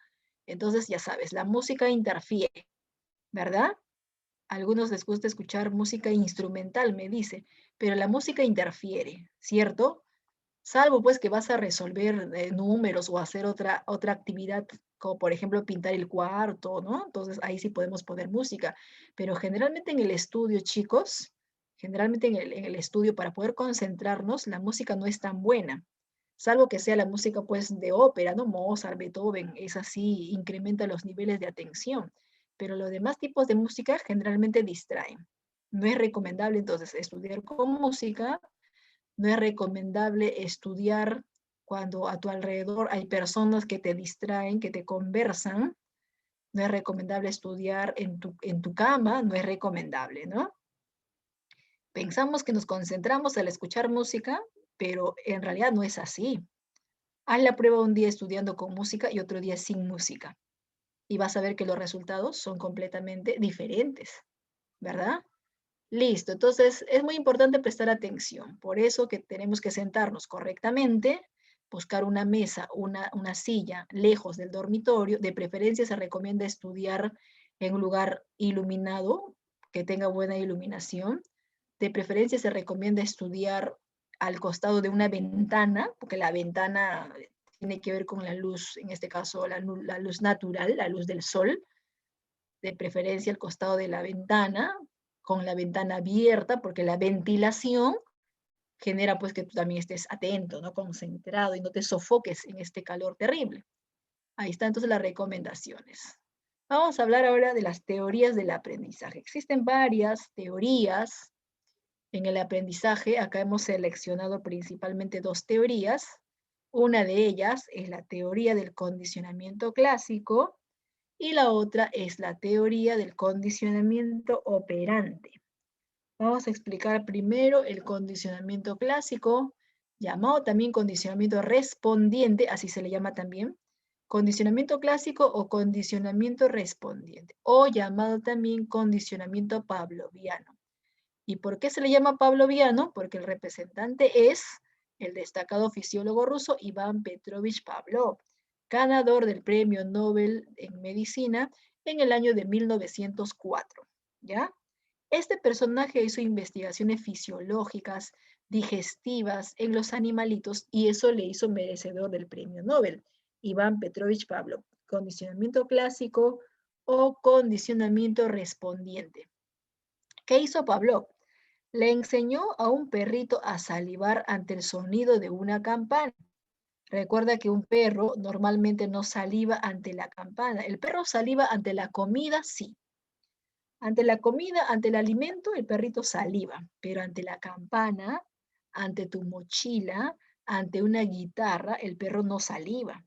S1: Entonces, ya sabes, la música interfiere, ¿verdad? A algunos les gusta escuchar música instrumental, me dice, pero la música interfiere, ¿cierto? Salvo pues que vas a resolver números o hacer otra actividad, como por ejemplo pintar el cuarto, ¿no? Entonces ahí sí podemos poner música. Pero generalmente en el estudio, chicos, generalmente en el estudio para poder concentrarnos, la música no es tan buena. Salvo que sea la música pues de ópera, ¿no? Mozart, Beethoven, es así, incrementa los niveles de atención. Pero los demás tipos de música generalmente distraen. No es recomendable entonces estudiar con música, no es recomendable estudiar cuando a tu alrededor hay personas que te distraen, que te conversan. No es recomendable estudiar en tu cama, no es recomendable, ¿no? Pensamos que nos concentramos al escuchar música, pero en realidad no es así. Haz la prueba un día estudiando con música y otro día sin música. Y vas a ver que los resultados son completamente diferentes, ¿verdad? Listo, entonces es muy importante prestar atención. Por eso que tenemos que sentarnos correctamente, buscar una mesa, una silla lejos del dormitorio. De preferencia se recomienda estudiar en un lugar iluminado, que tenga buena iluminación. De preferencia se recomienda estudiar al costado de una ventana, porque la ventana tiene que ver con la luz, en este caso la luz natural, la luz del sol, de preferencia al costado de la ventana, con la ventana abierta, porque la ventilación genera pues que tú también estés atento, ¿no? Concentrado y no te sofoques en este calor terrible. Ahí están entonces las recomendaciones. Vamos a hablar ahora de las teorías del aprendizaje. Existen varias teorías en el aprendizaje. Acá hemos seleccionado principalmente dos teorías. Una de ellas es la teoría del condicionamiento clásico, y la otra es la teoría del condicionamiento operante. Vamos a explicar primero el condicionamiento clásico, llamado también condicionamiento respondiente, así se le llama también. Condicionamiento clásico o condicionamiento respondiente, o llamado también condicionamiento pavloviano. ¿Y por qué se le llama pavloviano? Porque el representante es el destacado fisiólogo ruso Iván Petrovich Pavlov, ganador del Premio Nobel en Medicina en el año de 1904. ¿Ya? Este personaje hizo investigaciones fisiológicas, digestivas en los animalitos y eso le hizo merecedor del Premio Nobel. Iván Petrovich Pavlov, condicionamiento clásico o condicionamiento respondiente. ¿Qué hizo Pavlov? Le enseñó a un perrito a salivar ante el sonido de una campana. Recuerda que un perro normalmente no saliva ante la campana. El perro saliva ante la comida, sí. Ante la comida, ante el alimento, el perrito saliva, pero ante la campana, ante tu mochila, ante una guitarra, el perro no saliva.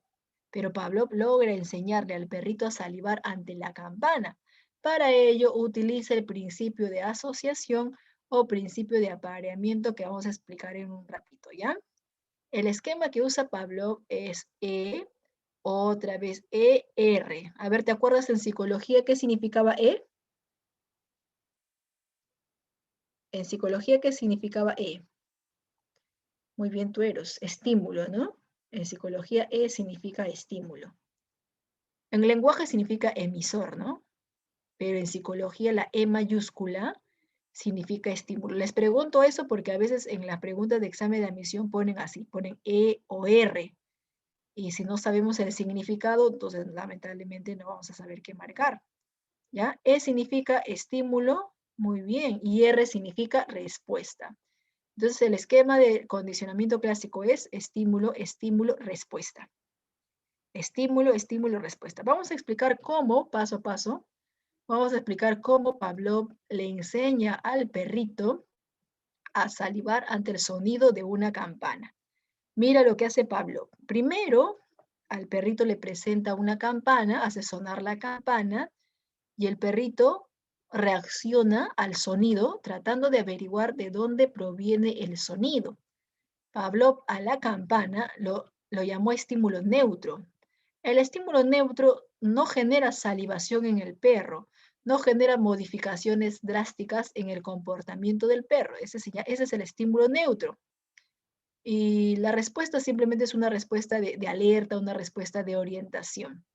S1: Pero Pavlov logra enseñarle al perrito a salivar ante la campana. Para ello utiliza el principio de asociación o principio de apareamiento que vamos a explicar en un ratito, ¿ya? El esquema que usa Pavlov es E, otra vez ER. A ver, ¿te acuerdas en psicología qué significaba E? En psicología, ¿qué significaba E? Muy bien, tú eres. Estímulo, ¿no? En psicología, E significa estímulo. En lenguaje significa emisor, ¿no? Pero en psicología, la E mayúscula significa estímulo. Les pregunto eso porque a veces en las preguntas de examen de admisión ponen así, ponen E o R. Y si no sabemos el significado, entonces lamentablemente no vamos a saber qué marcar. ¿Ya? E significa estímulo, muy bien, y R significa respuesta. Entonces, el esquema de condicionamiento clásico es estímulo, estímulo, respuesta. Estímulo, estímulo, respuesta. Vamos a explicar cómo, paso a paso, vamos a explicar cómo Pavlov le enseña al perrito a salivar ante el sonido de una campana. Mira lo que hace Pavlov. Primero, al perrito le presenta una campana, hace sonar la campana, y el perrito reacciona al sonido tratando de averiguar de dónde proviene el sonido. Pavlov a la campana lo llamó estímulo neutro. El estímulo neutro no genera salivación en el perro, no genera modificaciones drásticas en el comportamiento del perro. Ese es el estímulo neutro. Y la respuesta simplemente es una respuesta de alerta, una respuesta de orientación.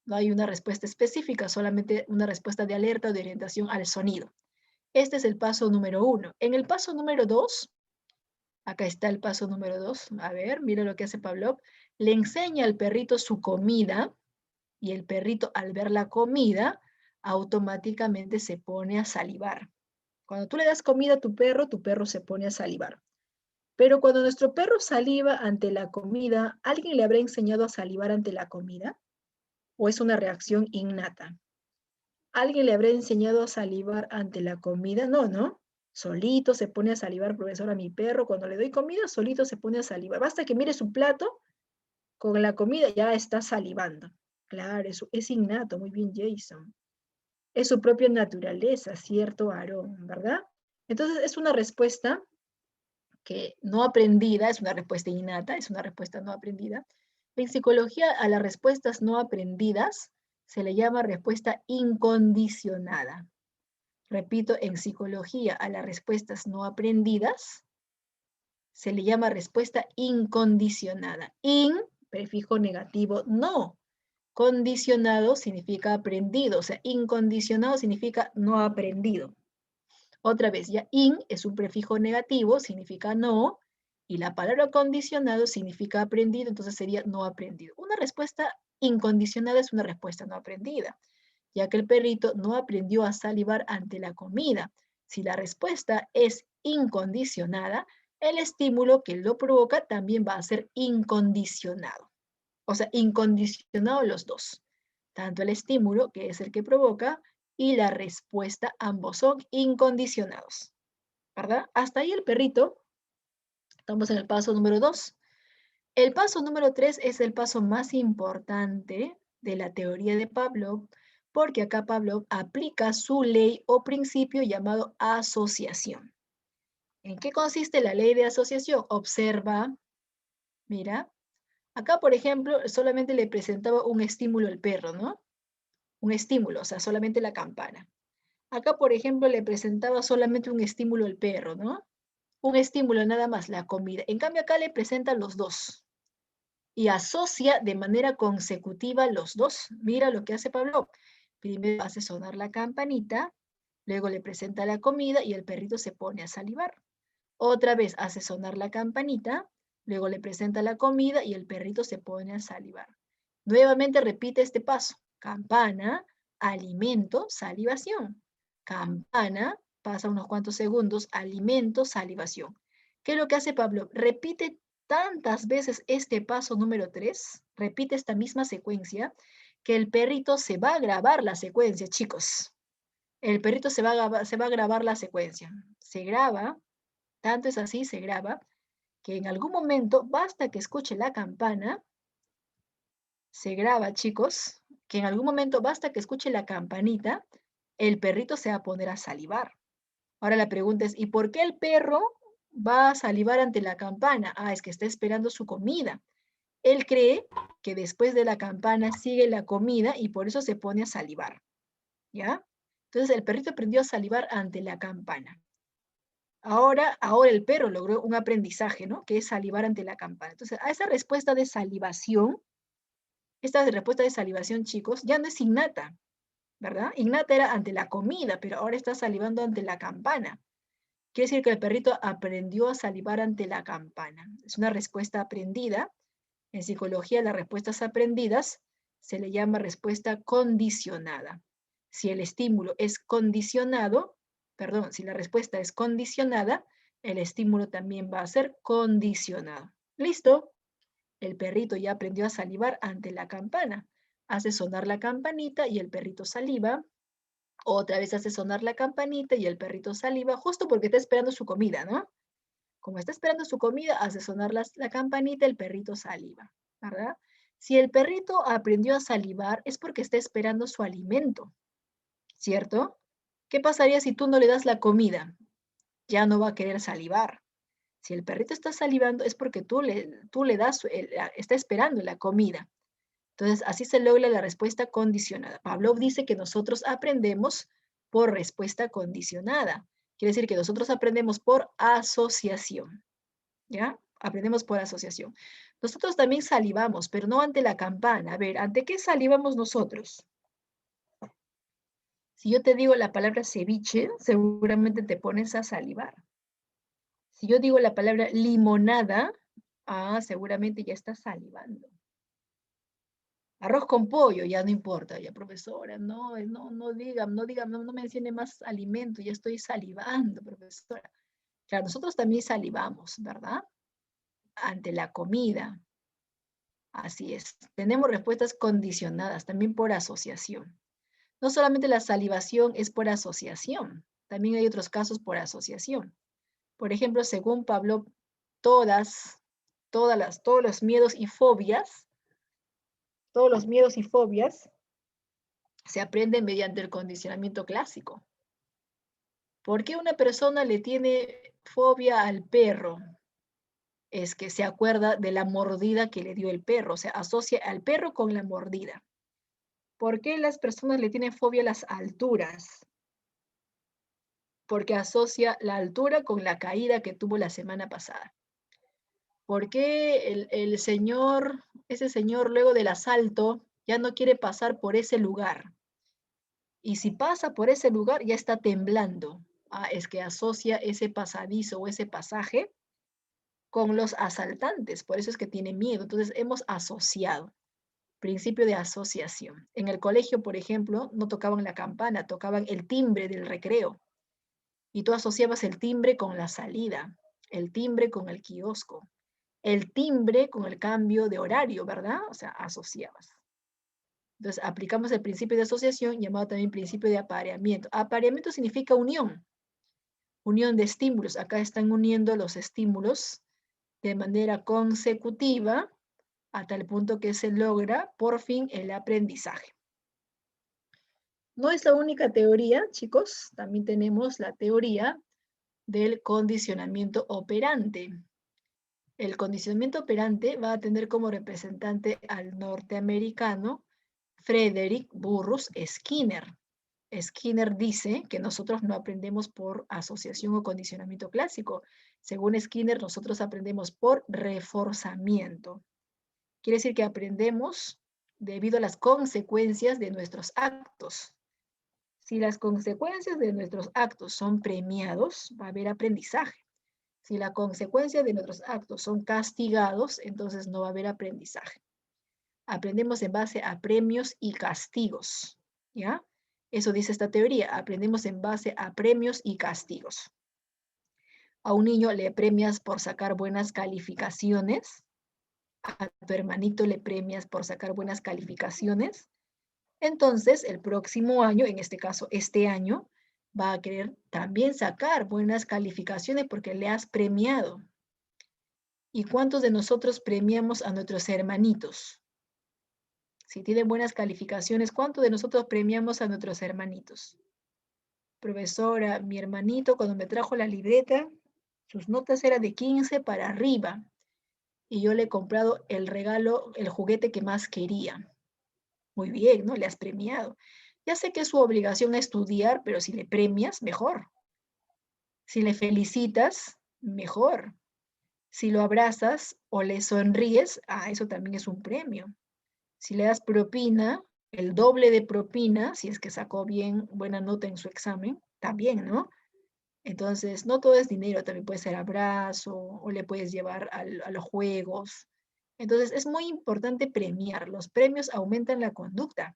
S1: No hay una respuesta específica, solamente una respuesta de alerta o de orientación al sonido. Este es el paso número 1. En el paso número 2, acá está el paso número 2. A ver, mira lo que hace Pavlov. Le enseña al perrito su comida y el perrito al ver la comida automáticamente se pone a salivar. Cuando tú le das comida a tu perro se pone a salivar. Pero cuando nuestro perro saliva ante la comida, ¿alguien le habrá enseñado a salivar ante la comida? ¿O es una reacción innata? ¿Alguien le habrá enseñado a salivar ante la comida? No, ¿no? Solito se pone a salivar, profesor, a mi perro. Cuando le doy comida, solito se pone a salivar. Basta que mire su plato, con la comida ya está salivando. Claro, eso es innato. Muy bien, Jason. Es su propia naturaleza, ¿cierto, Aarón? ¿Verdad? Entonces, es una respuesta que no aprendida, es una respuesta innata, es una respuesta no aprendida. En psicología, a las respuestas no aprendidas se le llama respuesta incondicionada. Repito, en psicología, a las respuestas no aprendidas se le llama respuesta incondicionada. In, prefijo negativo, no. Condicionado significa aprendido, o sea, incondicionado significa no aprendido. Otra vez, ya in es un prefijo negativo, significa no, y la palabra condicionado significa aprendido, entonces sería no aprendido. Una respuesta incondicionada es una respuesta no aprendida, ya que el perrito no aprendió a salivar ante la comida. Si la respuesta es incondicionada, el estímulo que lo provoca también va a ser incondicionado. O sea, incondicionado los dos. Tanto el estímulo, que es el que provoca, y la respuesta, ambos son incondicionados. ¿Verdad? Hasta ahí el perrito. Estamos en el paso número 2. El paso número 3 es el paso más importante de la teoría de Pavlov, porque acá Pavlov aplica su ley o principio llamado asociación. ¿En qué consiste la ley de asociación? Observa, mira, Acá, por ejemplo, solamente le presentaba un estímulo al perro, ¿no? Un estímulo, o sea, solamente la campana. Acá, por ejemplo, le presentaba solamente un estímulo al perro, ¿no? Un estímulo nada más, la comida. En cambio, acá le presenta los dos y asocia de manera consecutiva los dos. Mira lo que hace Pablo. Primero hace sonar la campanita, luego le presenta la comida y el perrito se pone a salivar. Otra vez hace sonar la campanita, luego le presenta la comida y el perrito se pone a salivar. Nuevamente repite este paso. Campana, alimento, salivación. Campana, pasa unos cuantos segundos, alimento, salivación. ¿Qué es lo que hace Pablo? Repite tantas veces este paso número 3, repite esta misma secuencia, que el perrito se va a grabar la secuencia, chicos. El perrito se va a grabar la secuencia. Se graba, tanto es así, se graba, que en algún momento basta que escuche la campana, se graba, chicos, que en algún momento basta que escuche la campanita, el perrito se va a poner a salivar. Ahora la pregunta es, ¿y por qué el perro va a salivar ante la campana? Ah, es que está esperando su comida. Él cree que después de la campana sigue la comida y por eso se pone a salivar, ¿ya? Entonces el perrito aprendió a salivar ante la campana. Ahora el perro logró un aprendizaje, ¿no? Que es salivar ante la campana. Entonces, a esa respuesta de salivación, esta respuesta de salivación, chicos, ya no es innata, ¿verdad? Innata era ante la comida, pero ahora está salivando ante la campana. Quiere decir que el perrito aprendió a salivar ante la campana. Es una respuesta aprendida. En psicología, las respuestas aprendidas se le llama respuesta condicionada. Si el estímulo es condicionado, perdón, si la respuesta es condicionada, el estímulo también va a ser condicionado. ¿Listo? El perrito ya aprendió a salivar ante la campana. Hace sonar la campanita y el perrito saliva. Otra vez hace sonar la campanita y el perrito saliva, justo porque está esperando su comida, ¿no? Como está esperando su comida, hace sonar la campanita, el perrito saliva, ¿verdad? Si el perrito aprendió a salivar, es porque está esperando su alimento, ¿cierto? ¿Qué pasaría si tú no le das la comida? Ya no va a querer salivar. Si el perrito está salivando, es porque tú le das, está esperando la comida. Entonces, así se logra la respuesta condicionada. Pavlov dice que nosotros aprendemos por respuesta condicionada. Quiere decir que nosotros aprendemos por asociación. ¿Ya? Aprendemos por asociación. Nosotros también salivamos, pero no ante la campana. A ver, ¿ante qué salivamos nosotros? Si yo te digo la palabra ceviche, seguramente te pones a salivar. Si yo digo la palabra limonada, seguramente ya estás salivando. Arroz con pollo, ya no importa, ya profesora, no mencione más alimento, ya estoy salivando, profesora. Claro, nosotros también salivamos, ¿verdad? Ante la comida. Así es. Tenemos respuestas condicionadas, también por asociación. No solamente la salivación es por asociación, también hay otros casos por asociación. Por ejemplo, según Pablo, todos los miedos y fobias, se aprenden mediante el condicionamiento clásico. ¿Por qué una persona le tiene fobia al perro? Es que se acuerda de la mordida que le dio el perro, o sea, asocia al perro con la mordida. ¿Por qué las personas le tienen fobia a las alturas? Porque asocia la altura con la caída que tuvo la semana pasada. ¿Por qué ese señor luego del asalto ya no quiere pasar por ese lugar? Y si pasa por ese lugar ya está temblando. Es que asocia ese pasadizo o ese pasaje con los asaltantes, por eso es que tiene miedo. Entonces hemos asociado. Principio de asociación. En el colegio, por ejemplo, no tocaban la campana, tocaban el timbre del recreo. Y tú asociabas el timbre con la salida, el timbre con el kiosco, el timbre con el cambio de horario, ¿verdad? O sea, asociabas. Entonces, aplicamos el principio de asociación, llamado también principio de apareamiento. Apareamiento significa unión, unión de estímulos. Acá están uniendo los estímulos de manera consecutiva, a tal punto que se logra por fin el aprendizaje. No es la única teoría, chicos, también tenemos la teoría del condicionamiento operante. El condicionamiento operante va a tener como representante al norteamericano Frederick Burrus Skinner. Skinner dice que nosotros no aprendemos por asociación o condicionamiento clásico. Según Skinner, nosotros aprendemos por reforzamiento. Quiere decir que aprendemos debido a las consecuencias de nuestros actos. Si las consecuencias de nuestros actos son premiados, va a haber aprendizaje. Si la consecuencia de nuestros actos son castigados, entonces no va a haber aprendizaje. Aprendemos en base a premios y castigos, ¿ya? Eso dice esta teoría, aprendemos en base a premios y castigos. A un niño le premias por sacar buenas calificaciones, a tu hermanito le premias por sacar buenas calificaciones, entonces el próximo año, en este caso este año, va a querer también sacar buenas calificaciones porque le has premiado. ¿Y cuántos de nosotros premiamos a nuestros hermanitos? Si tienen buenas calificaciones, ¿cuántos de nosotros premiamos a nuestros hermanitos? Profesora, mi hermanito cuando me trajo la libreta, sus notas eran de 15 para arriba y yo le he comprado el regalo, el juguete que más quería. Muy bien, ¿no? Le has premiado. Ya sé que es su obligación estudiar, pero si le premias, mejor. Si le felicitas, mejor. Si lo abrazas o le sonríes, eso también es un premio. Si le das propina, el doble de propina, si es que sacó bien, buena nota en su examen, también, ¿no? Entonces, no todo es dinero, también puede ser abrazo o le puedes llevar a los juegos. Entonces, es muy importante premiar. Los premios aumentan la conducta,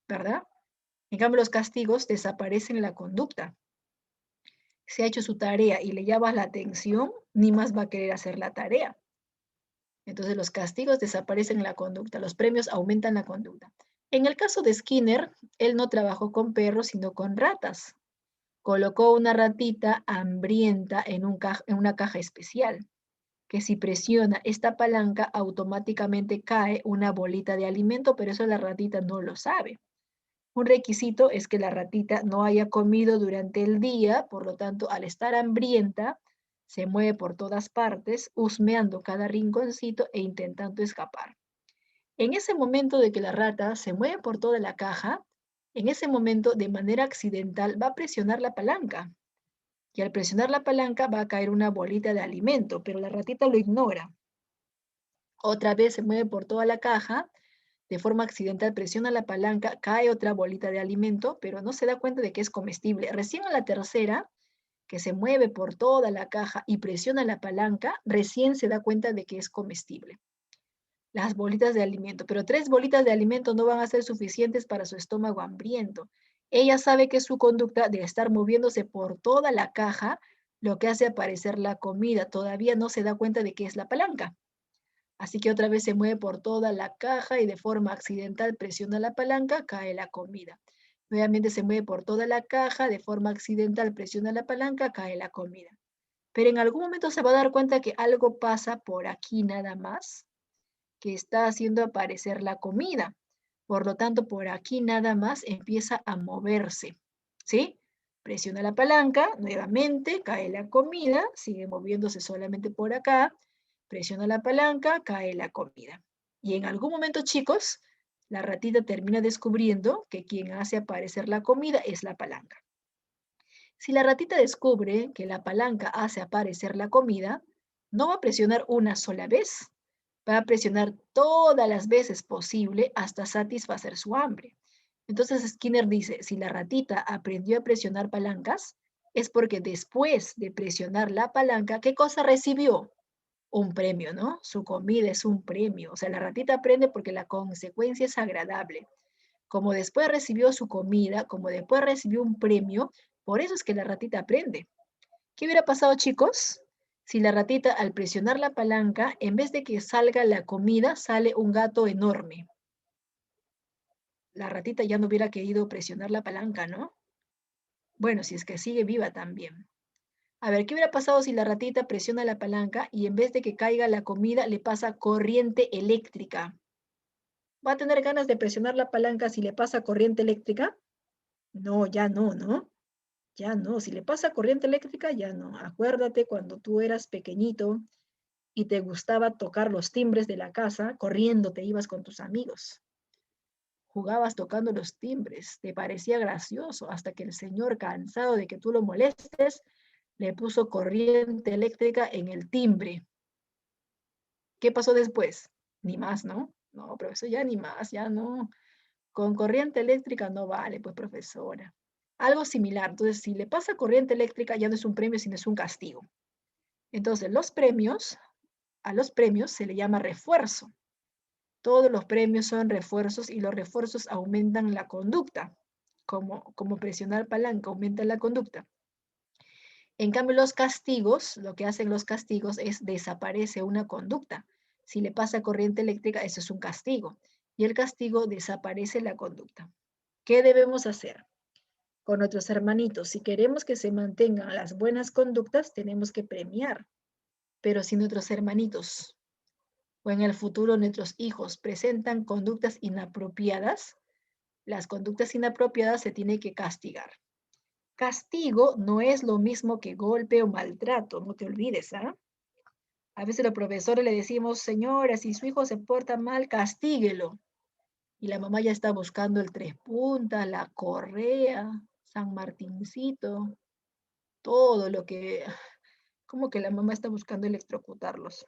S1: ¿verdad? En cambio, los castigos desaparecen la conducta. Si ha hecho su tarea y le llamas la atención, ni más va a querer hacer la tarea. Entonces, los castigos desaparecen la conducta, los premios aumentan la conducta. En el caso de Skinner, él no trabajó con perros, sino con ratas. Colocó una ratita hambrienta en una caja especial, que si presiona esta palanca automáticamente cae una bolita de alimento, pero eso la ratita no lo sabe. Un requisito es que la ratita no haya comido durante el día, por lo tanto, al estar hambrienta, se mueve por todas partes, husmeando cada rinconcito e intentando escapar. En ese momento de que la rata se mueve por toda la caja, en ese momento, de manera accidental, va a presionar la palanca. Y al presionar la palanca va a caer una bolita de alimento, pero la ratita lo ignora. Otra vez se mueve por toda la caja, de forma accidental presiona la palanca, cae otra bolita de alimento, pero no se da cuenta de que es comestible. Recién a la tercera, que se mueve por toda la caja y presiona la palanca, recién se da cuenta de que es comestible. Las bolitas de alimento, pero 3 bolitas de alimento no van a ser suficientes para su estómago hambriento. Ella sabe que su conducta de estar moviéndose por toda la caja, lo que hace aparecer la comida, todavía no se da cuenta de que es la palanca. Así que otra vez se mueve por toda la caja y de forma accidental presiona la palanca, cae la comida. Nuevamente se mueve por toda la caja, de forma accidental presiona la palanca, cae la comida. Pero en algún momento se va a dar cuenta que algo pasa por aquí nada más, que está haciendo aparecer la comida. Por lo tanto, por aquí nada más empieza a moverse, ¿sí? Presiona la palanca, nuevamente cae la comida, sigue moviéndose solamente por acá, presiona la palanca, cae la comida. Y en algún momento, chicos, la ratita termina descubriendo que quien hace aparecer la comida es la palanca. Si la ratita descubre que la palanca hace aparecer la comida, no va a presionar una sola vez, va a presionar todas las veces posible hasta satisfacer su hambre. Entonces Skinner dice, si la ratita aprendió a presionar palancas, es porque después de presionar la palanca, ¿qué cosa recibió? Un premio, ¿no? Su comida es un premio. O sea, la ratita aprende porque la consecuencia es agradable. Como después recibió su comida, como después recibió un premio, por eso es que la ratita aprende. ¿Qué hubiera pasado, chicos? Si la ratita al presionar la palanca, en vez de que salga la comida, sale un gato enorme. La ratita ya no hubiera querido presionar la palanca, ¿no? Bueno, si es que sigue viva también. A ver, ¿qué hubiera pasado si la ratita presiona la palanca y en vez de que caiga la comida, le pasa corriente eléctrica? ¿Va a tener ganas de presionar la palanca si le pasa corriente eléctrica? No, ya no, ¿no? Ya no, si le pasa corriente eléctrica, ya no. Acuérdate cuando tú eras pequeñito
S2: y te gustaba tocar los timbres de la casa, corriendo te ibas con tus amigos. Jugabas tocando los timbres, te parecía gracioso, hasta que el señor, cansado de que tú lo molestes, le puso corriente eléctrica en el timbre. ¿Qué pasó después? Ni más, ¿no? No, profesor, ya ni más, ya no. Con corriente eléctrica no vale, pues, profesora. Algo similar. Entonces, si le pasa corriente eléctrica, ya no es un premio, sino es un castigo. Entonces, a los premios se le llama refuerzo. Todos los premios son refuerzos y los refuerzos aumentan la conducta. Como presionar palanca, aumenta la conducta. En cambio, los castigos, lo que hacen los castigos es desaparece una conducta. Si le pasa corriente eléctrica, eso es un castigo. Y el castigo desaparece la conducta. ¿Qué debemos hacer con nuestros hermanitos? Si queremos que se mantengan las buenas conductas, tenemos que premiar. Pero si nuestros hermanitos o en el futuro nuestros hijos presentan conductas inapropiadas, las conductas inapropiadas se tienen que castigar. Castigo no es lo mismo que golpe o maltrato, no te olvides, ¿ah? A veces los profesores le decimos, señora, si su hijo se porta mal, castíguelo. Y la mamá ya está buscando el tres puntas, la correa, San Martincito, todo lo que, como que la mamá está buscando electrocutarlos.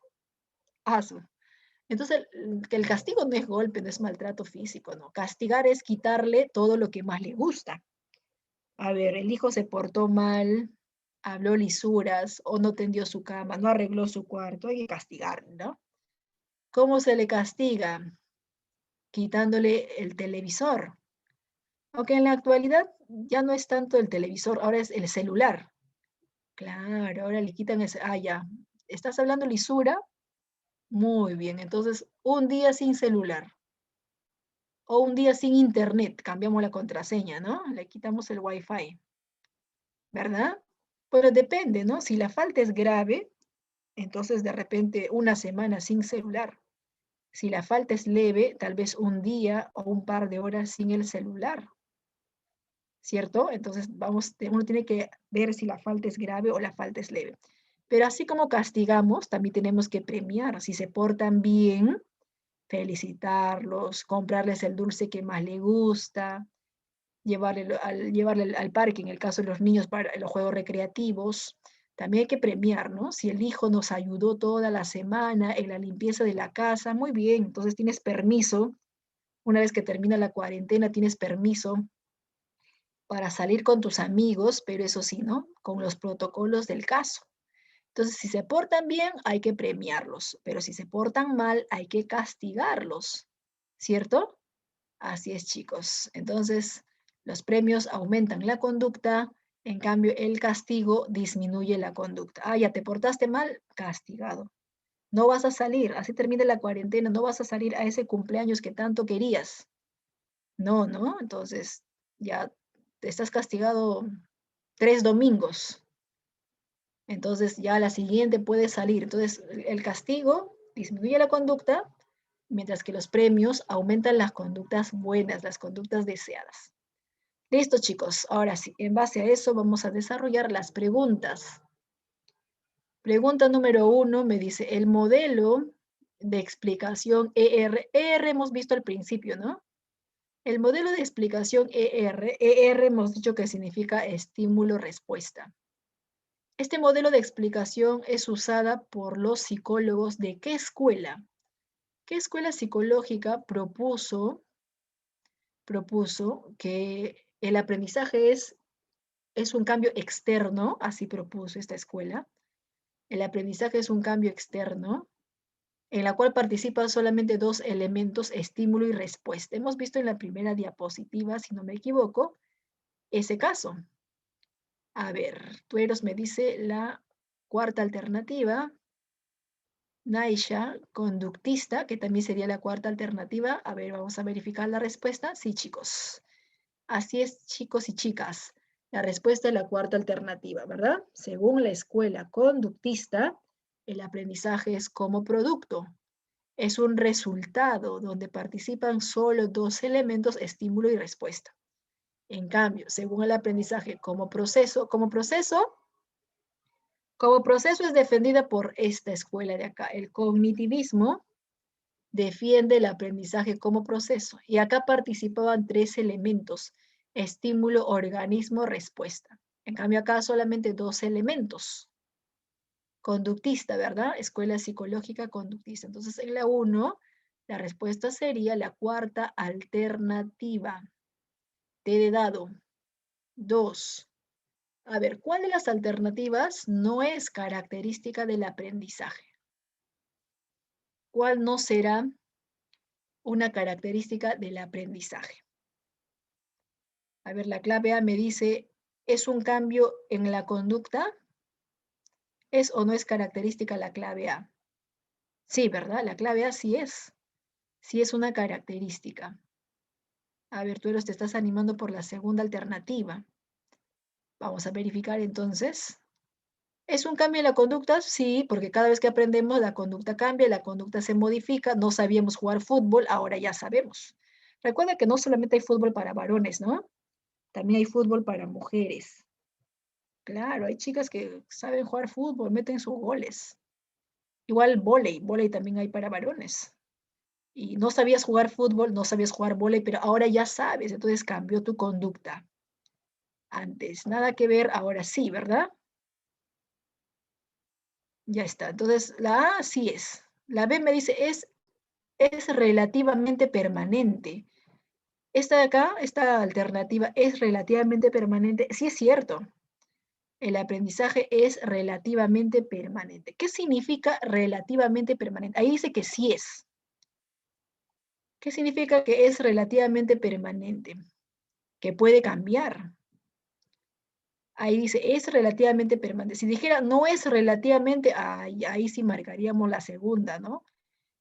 S2: Ah, entonces, que el castigo no es golpe, no es maltrato físico, no. Castigar es quitarle todo lo que más le gusta. A ver, el hijo se portó mal, habló lisuras o no tendió su cama, no arregló su cuarto, hay que castigar, ¿no? ¿Cómo se le castiga? Quitándole el televisor. Aunque en la actualidad ya no es tanto el televisor, ahora es el celular. Claro, ahora le quitan ese, ya. ¿Estás hablando lisura? Muy bien, entonces un día sin celular o un día sin internet, cambiamos la contraseña, ¿no? Le quitamos el wifi, ¿verdad? Pero depende, ¿no? Si la falta es grave, entonces de repente una semana sin celular. Si la falta es leve, tal vez un día o un par de horas sin el celular, ¿cierto? Entonces uno tiene que ver si la falta es grave o la falta es leve. Pero así como castigamos, también tenemos que premiar. Si se portan bien, felicitarlos, comprarles el dulce que más le gusta, llevarle al parque, en el caso de los niños, para los juegos recreativos. También hay que premiar, ¿no? Si el hijo nos ayudó toda la semana en la limpieza de la casa, muy bien, entonces tienes permiso. Una vez que termina la cuarentena, tienes permiso para salir con tus amigos, pero eso sí, ¿no? Con los protocolos del caso. Entonces, si se portan bien, hay que premiarlos, pero si se portan mal, hay que castigarlos, ¿cierto? Así es, chicos. Entonces, los premios aumentan la conducta, en cambio, el castigo disminuye la conducta. Ya te portaste mal, castigado. No vas a salir, así termina la cuarentena, no vas a salir a ese cumpleaños que tanto querías. No, ¿no? Entonces, ya te estás castigado 3 domingos. Entonces, ya a la siguiente puedes salir. Entonces, el castigo disminuye la conducta, mientras que los premios aumentan las conductas buenas, las conductas deseadas. Listo, chicos. Ahora sí, en base a eso vamos a desarrollar las preguntas. Pregunta número 1 me dice, el modelo de explicación ER. ER hemos visto al principio, ¿no? El modelo de explicación ER hemos dicho que significa estímulo-respuesta. Este modelo de explicación es usada por los psicólogos de ¿qué escuela? ¿Qué escuela psicológica propuso que el aprendizaje es un cambio externo? Así propuso esta escuela. El aprendizaje es un cambio externo en la cual participan solamente dos elementos, estímulo y respuesta. Hemos visto en la primera diapositiva, si no me equivoco, ese caso. A ver, Tueros me dice la cuarta alternativa. Naisha, conductista, que también sería la cuarta alternativa. A ver, vamos a verificar la respuesta. Sí, chicos. Así es, chicos y chicas. La respuesta es la cuarta alternativa, ¿verdad? Según la escuela conductista, el aprendizaje es como producto. Es un resultado donde participan solo dos elementos, estímulo y respuesta. En cambio, según el aprendizaje como proceso Como proceso es defendida por esta escuela de acá. El cognitivismo defiende el aprendizaje como proceso. Y acá participaban 3 elementos: estímulo, organismo, respuesta. En cambio acá solamente 2 elementos. Conductista, ¿verdad? Escuela psicológica conductista. Entonces en la 1, la respuesta sería la cuarta alternativa. T de dado. 2. A ver, ¿cuál de las alternativas no es característica del aprendizaje? ¿Cuál no será una característica del aprendizaje? A ver, la clave A me dice, ¿es un cambio en la conducta? ¿Es o no es característica la clave A? Sí, ¿verdad? La clave A sí es. Sí es una característica. A ver, tú te estás animando por la segunda alternativa. Vamos a verificar entonces. ¿Es un cambio en la conducta? Sí, porque cada vez que aprendemos la conducta cambia, la conducta se modifica. No sabíamos jugar fútbol, ahora ya sabemos. Recuerda que no solamente hay fútbol para varones, ¿no? También hay fútbol para mujeres. Claro, hay chicas que saben jugar fútbol, meten sus goles. Igual vóley también hay para varones. Y no sabías jugar fútbol, no sabías jugar vóley, pero ahora ya sabes, entonces cambió tu conducta. Antes, nada que ver, ahora sí, ¿verdad? Ya está. Entonces, la A sí es. La B me dice es relativamente permanente. Esta de acá, esta alternativa es relativamente permanente. Sí es cierto. El aprendizaje es relativamente permanente. ¿Qué significa relativamente permanente? Ahí dice que sí es. ¿Qué significa que es relativamente permanente? Que puede cambiar. Ahí dice, es relativamente permanente. Si dijera, no es relativamente, ahí sí marcaríamos la segunda, ¿no?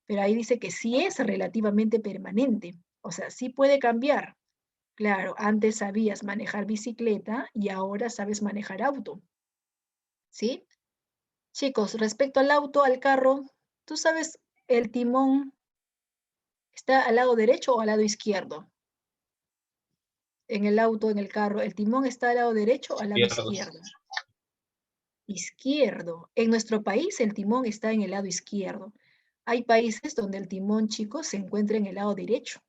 S2: Pero ahí dice que sí es relativamente permanente. O sea, sí puede cambiar. Claro, antes sabías manejar bicicleta y ahora sabes manejar auto. ¿Sí? Chicos, respecto al auto, al carro, ¿tú sabes el timón está al lado derecho o al lado izquierdo? En el auto, en el carro, ¿el timón está al lado derecho o al lado
S3: Izquierdos.
S2: izquierdo? Izquierdo. En nuestro país el timón está en el lado izquierdo. Hay países donde el timón, chicos, se encuentra en el lado derecho.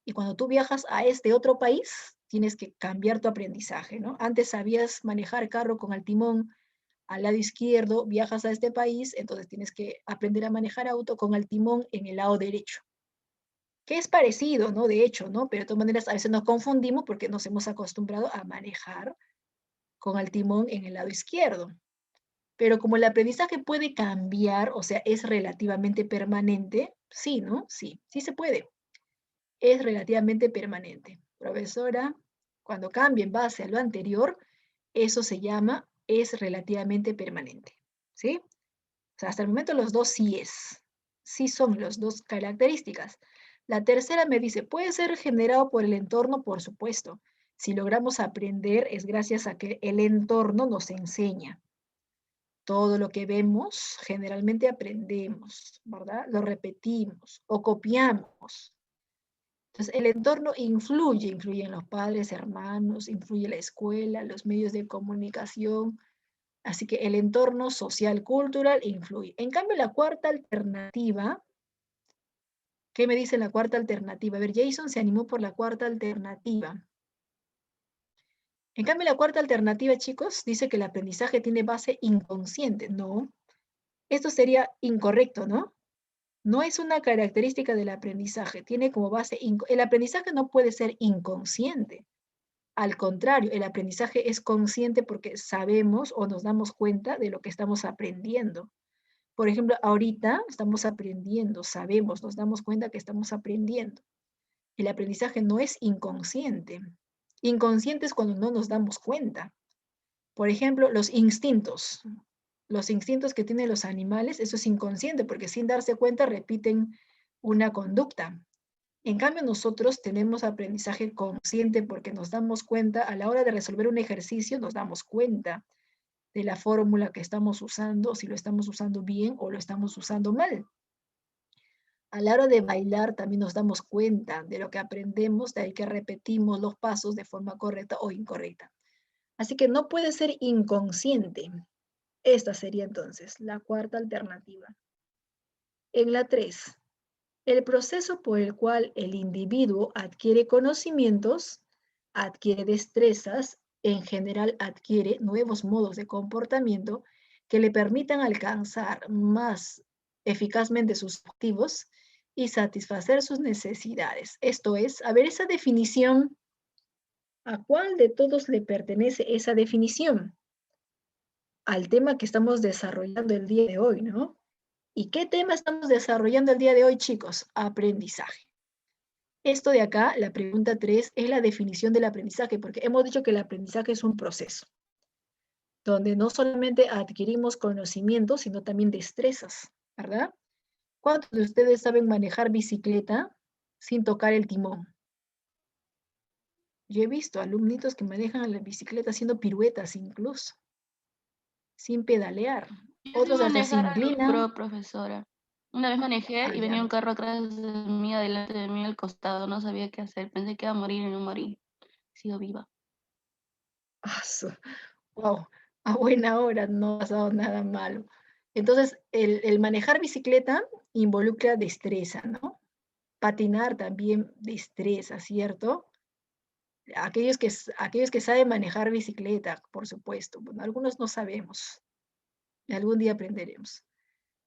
S2: Y cuando tú viajas a este otro país, tienes que cambiar tu aprendizaje, ¿no? Antes sabías manejar carro con el timón al lado izquierdo, viajas a este país, entonces tienes que aprender a manejar auto con el timón en el lado derecho. Que es parecido, ¿no? De hecho, ¿no? Pero de todas maneras a veces nos confundimos porque nos hemos acostumbrado a manejar con el timón en el lado izquierdo. Pero como el aprendizaje puede cambiar, o sea, es relativamente permanente, sí, ¿no? Sí, sí se puede. Es relativamente permanente. Profesora, cuando cambie en base a lo anterior, eso se llama es relativamente permanente. ¿Sí? O sea, hasta el momento los dos sí es. Sí son las dos características. La tercera me dice, puede ser generado por el entorno, por supuesto. Si logramos aprender es gracias a que el entorno nos enseña. Todo lo que vemos, generalmente aprendemos, ¿verdad? Lo repetimos o copiamos. Entonces, el entorno influyen los padres, hermanos, influye la escuela, los medios de comunicación. Así que el entorno social, cultural influye. En cambio, la cuarta alternativa, ¿qué me dice la cuarta alternativa? A ver, Jason se animó por la cuarta alternativa. En cambio, la cuarta alternativa, chicos, dice que el aprendizaje tiene base inconsciente. No, esto sería incorrecto, ¿no? No es una característica del aprendizaje, tiene como base, el aprendizaje no puede ser inconsciente. Al contrario, el aprendizaje es consciente porque sabemos o nos damos cuenta de lo que estamos aprendiendo. Por ejemplo, ahorita estamos aprendiendo, sabemos, nos damos cuenta que estamos aprendiendo. El aprendizaje no es inconsciente. Inconsciente es cuando no nos damos cuenta. Por ejemplo, los instintos. Los instintos que tienen los animales, eso es inconsciente porque sin darse cuenta repiten una conducta. En cambio, nosotros tenemos aprendizaje consciente porque nos damos cuenta, a la hora de resolver un ejercicio, nos damos cuenta de la fórmula que estamos usando, si lo estamos usando bien o lo estamos usando mal. A la hora de bailar también nos damos cuenta de lo que aprendemos, de ahí que repetimos los pasos de forma correcta o incorrecta. Así que no puede ser inconsciente. Esta sería entonces la cuarta alternativa. En la 3, el proceso por el cual el individuo adquiere conocimientos, adquiere destrezas, en general adquiere nuevos modos de comportamiento que le permitan alcanzar más eficazmente sus objetivos y satisfacer sus necesidades. Esto es, a ver, esa definición, ¿a cuál de todos le pertenece esa definición? Al tema que estamos desarrollando el día de hoy, ¿no? ¿Y qué tema estamos desarrollando el día de hoy, chicos? Aprendizaje. Esto de acá, la pregunta 3, es la definición del aprendizaje, porque hemos dicho que el aprendizaje es un proceso, donde no solamente adquirimos conocimientos, sino también destrezas, ¿verdad? ¿Cuántos de ustedes saben manejar bicicleta sin tocar el timón? Yo he visto alumnitos que manejan la bicicleta haciendo piruetas incluso, sin pedalear.
S3: Yo sé
S2: Otros hasta se
S3: manejar algo,
S2: inclinan.
S3: profesora. Una vez manejé y venía
S2: Allá.
S3: un carro atrás de mí, adelante de mí, al costado. No sabía qué hacer. Pensé que iba a morir y no morí. Sigo viva.
S2: Wow, a buena hora, no ha pasado nada malo. Entonces, el manejar bicicleta involucra destreza, ¿no? Patinar también destreza, ¿cierto? Aquellos que saben manejar bicicleta, por supuesto. Bueno, algunos no sabemos. Y algún día aprenderemos.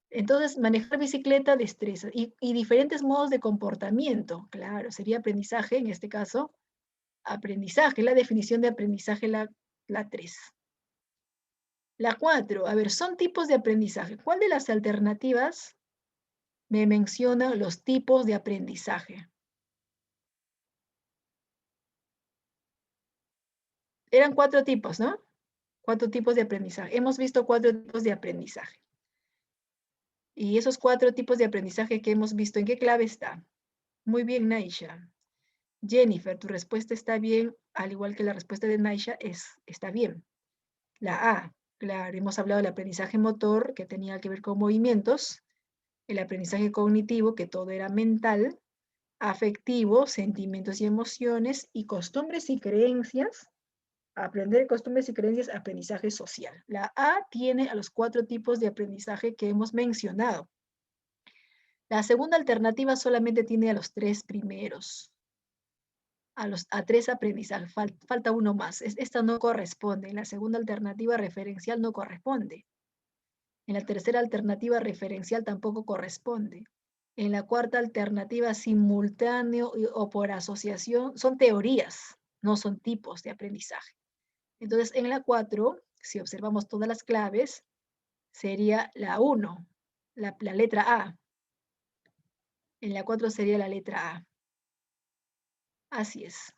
S2: Entonces, manejar bicicleta, destreza. Y diferentes modos de comportamiento, claro, sería aprendizaje, en este caso, aprendizaje, la definición de aprendizaje, la 3. La 4, a ver, son tipos de aprendizaje. ¿Cuál de las alternativas me menciona los tipos de aprendizaje? Eran 4 tipos, ¿no? 4 tipos de aprendizaje. Hemos visto 4 tipos de aprendizaje. Y esos 4 tipos de aprendizaje que hemos visto, ¿en qué clave está? Muy bien, Naisha. Jennifer, tu respuesta está bien, al igual que la respuesta de Naisha, está bien. La A, claro, hemos hablado del aprendizaje motor, que tenía que ver con movimientos, el aprendizaje cognitivo, que todo era mental, afectivo, sentimientos y emociones, y costumbres y creencias. Aprender costumbres y creencias, aprendizaje social. La A tiene a los 4 tipos de aprendizaje que hemos mencionado. La segunda alternativa solamente tiene a los 3 primeros. A 3 aprendizajes. Falta uno más. Esta no corresponde. En la segunda alternativa referencial no corresponde. En la tercera alternativa referencial tampoco corresponde. En la cuarta alternativa simultáneo o por asociación son teorías, no son tipos de aprendizaje. Entonces, en la 4, si observamos todas las claves, sería la 1, la letra A. En la 4 sería la letra A. Así es.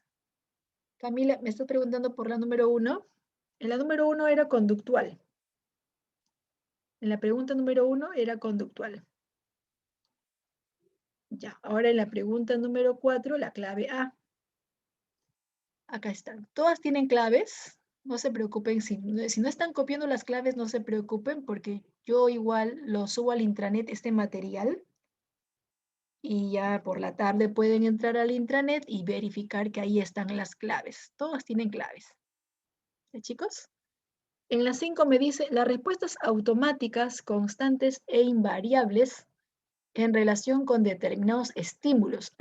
S2: Camila, me estás preguntando por la número 1. En la número 1 era conductual. En la pregunta número 1 era conductual. Ya, ahora en la pregunta número 4, la clave A. Acá están. Todas tienen claves. No se preocupen, si no están copiando las claves, no se preocupen, porque yo igual lo subo al intranet este material. Y ya por la tarde pueden entrar al intranet y verificar que ahí están las claves. Todas tienen claves. ¿Sí, chicos? En la 5 me dice, las respuestas automáticas, constantes e invariables en relación con determinados estímulos.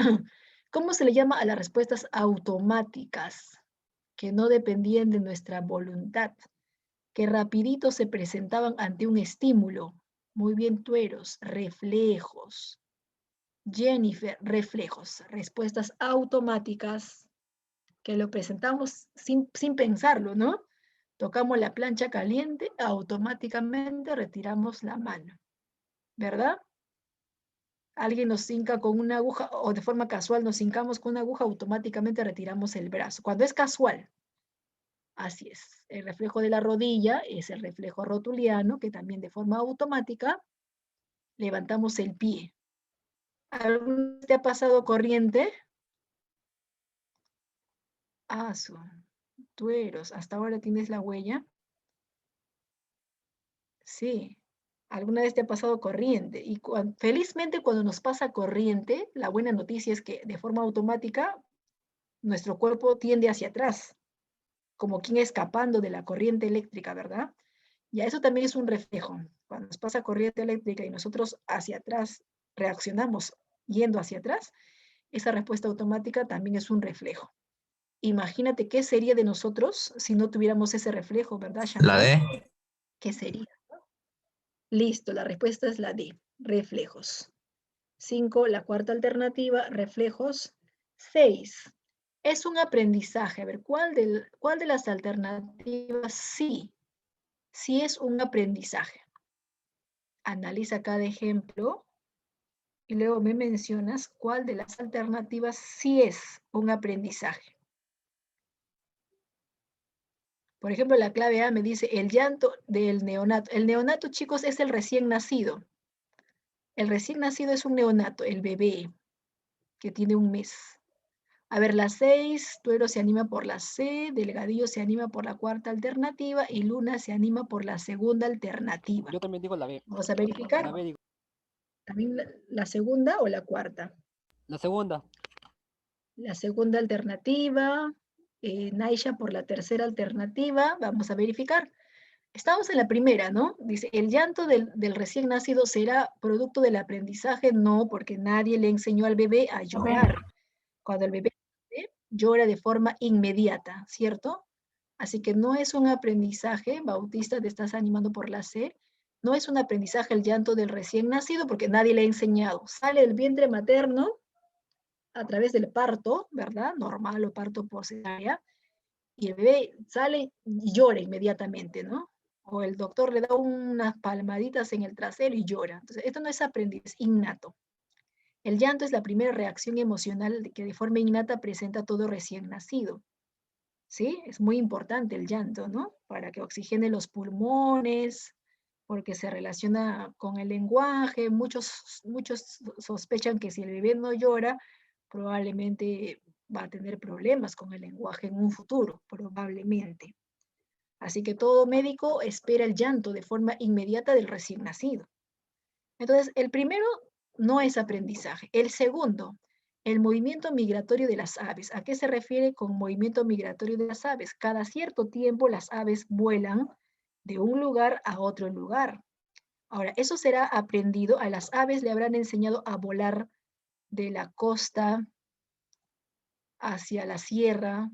S2: ¿Cómo se le llama a las respuestas automáticas? Que no dependían de nuestra voluntad, que rapidito se presentaban ante un estímulo. Muy bien, Tueros, reflejos. Jennifer, reflejos, respuestas automáticas que lo presentamos sin pensarlo, ¿no? Tocamos la plancha caliente, automáticamente retiramos la mano, ¿verdad? Alguien nos hinca con una aguja o de forma casual nos hincamos con una aguja, automáticamente retiramos el brazo. Cuando es casual, así es. El reflejo de la rodilla es el reflejo rotuliano, que también de forma automática levantamos el pie. ¿Alguna vez te ha pasado corriente? Ah, Tueros, ¿hasta ahora tienes la huella? Sí. ¿Alguna vez te ha pasado corriente? Y felizmente cuando nos pasa corriente, la buena noticia es que de forma automática nuestro cuerpo tiende hacia atrás, como quien escapando de la corriente eléctrica, ¿verdad? Ya eso también es un reflejo. Cuando nos pasa corriente eléctrica y nosotros hacia atrás reaccionamos yendo hacia atrás, esa respuesta automática también es un reflejo. Imagínate qué sería de nosotros si no tuviéramos ese reflejo, ¿verdad,
S4: La
S2: Chantal?
S4: D.
S2: ¿Qué sería? Listo, la respuesta es la D, reflejos. 5, la cuarta alternativa, reflejos. 6, es un aprendizaje. A ver, ¿cuál de las alternativas sí? Sí es un aprendizaje. Analiza cada ejemplo y luego me mencionas cuál de las alternativas sí es un aprendizaje. Por ejemplo, la clave A me dice el llanto del neonato. El neonato, chicos, es el recién nacido. El recién nacido es un neonato, el bebé, que tiene un mes. A ver, la 6, Tuero se anima por la C, Delgadillo se anima por la cuarta alternativa y Luna se anima por la segunda alternativa.
S5: Yo también digo la B.
S2: Vamos a verificar.
S5: La B digo.
S2: ¿También la segunda o la cuarta?
S5: La segunda.
S2: La segunda alternativa, Naisha por la tercera alternativa, vamos a verificar. Estamos en la primera, ¿no? Dice, ¿el llanto del recién nacido será producto del aprendizaje? No, porque nadie le enseñó al bebé a llorar. Cuando el bebé llora de forma inmediata, ¿cierto? Así que no es un aprendizaje, Bautista, te estás animando por la C, no es un aprendizaje el llanto del recién nacido porque nadie le ha enseñado. Sale del vientre materno a través del parto, ¿verdad? Normal o parto por cesárea, y el bebé sale y llora inmediatamente, ¿no? O el doctor le da unas palmaditas en el trasero y llora. Entonces, esto no es aprendiz, es innato. El llanto es la primera reacción emocional que de forma innata presenta todo recién nacido. ¿Sí? Es muy importante el llanto, ¿no? Para que oxigene los pulmones, porque se relaciona con el lenguaje. Muchos sospechan que si el bebé no llora, probablemente va a tener problemas con el lenguaje en un futuro, probablemente. Así que todo médico espera el llanto de forma inmediata del recién nacido. Entonces, el primero no es aprendizaje. El segundo, el movimiento migratorio de las aves. ¿A qué se refiere con movimiento migratorio de las aves? Cada cierto tiempo las aves vuelan de un lugar a otro lugar. Ahora, eso será aprendido, a las aves le habrán enseñado a volar de la costa hacia la sierra,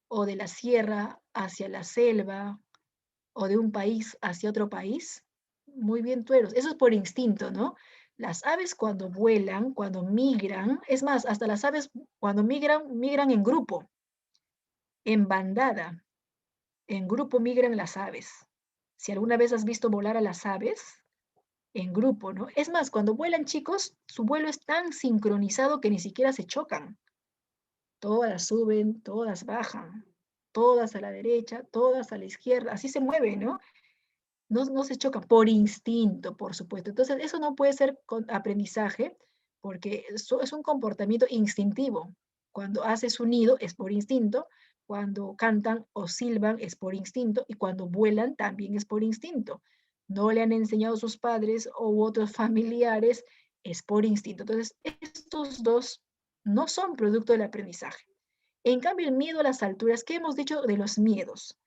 S2: o de la sierra hacia la selva, o de un país hacia otro país. Muy bien, Tueros. Eso es por instinto, ¿no? Las aves cuando vuelan, cuando migran, es más, hasta las aves cuando migran, migran en grupo, en bandada. En grupo migran las aves. Si alguna vez has visto volar a las aves, en grupo, ¿no? Es más, cuando vuelan, chicos, su vuelo es tan sincronizado que ni siquiera se chocan. Todas suben, todas bajan, todas a la derecha, todas a la izquierda, así se mueven, ¿no? No se chocan por instinto, por supuesto. Entonces, eso no puede ser con aprendizaje, porque eso es un comportamiento instintivo. Cuando haces un nido es por instinto, cuando cantan o silban es por instinto, y cuando vuelan también es por instinto. No le han enseñado sus padres u otros familiares, es por instinto. Entonces, estos dos no son producto del aprendizaje. En cambio, el miedo a las alturas, ¿qué hemos dicho de los miedos?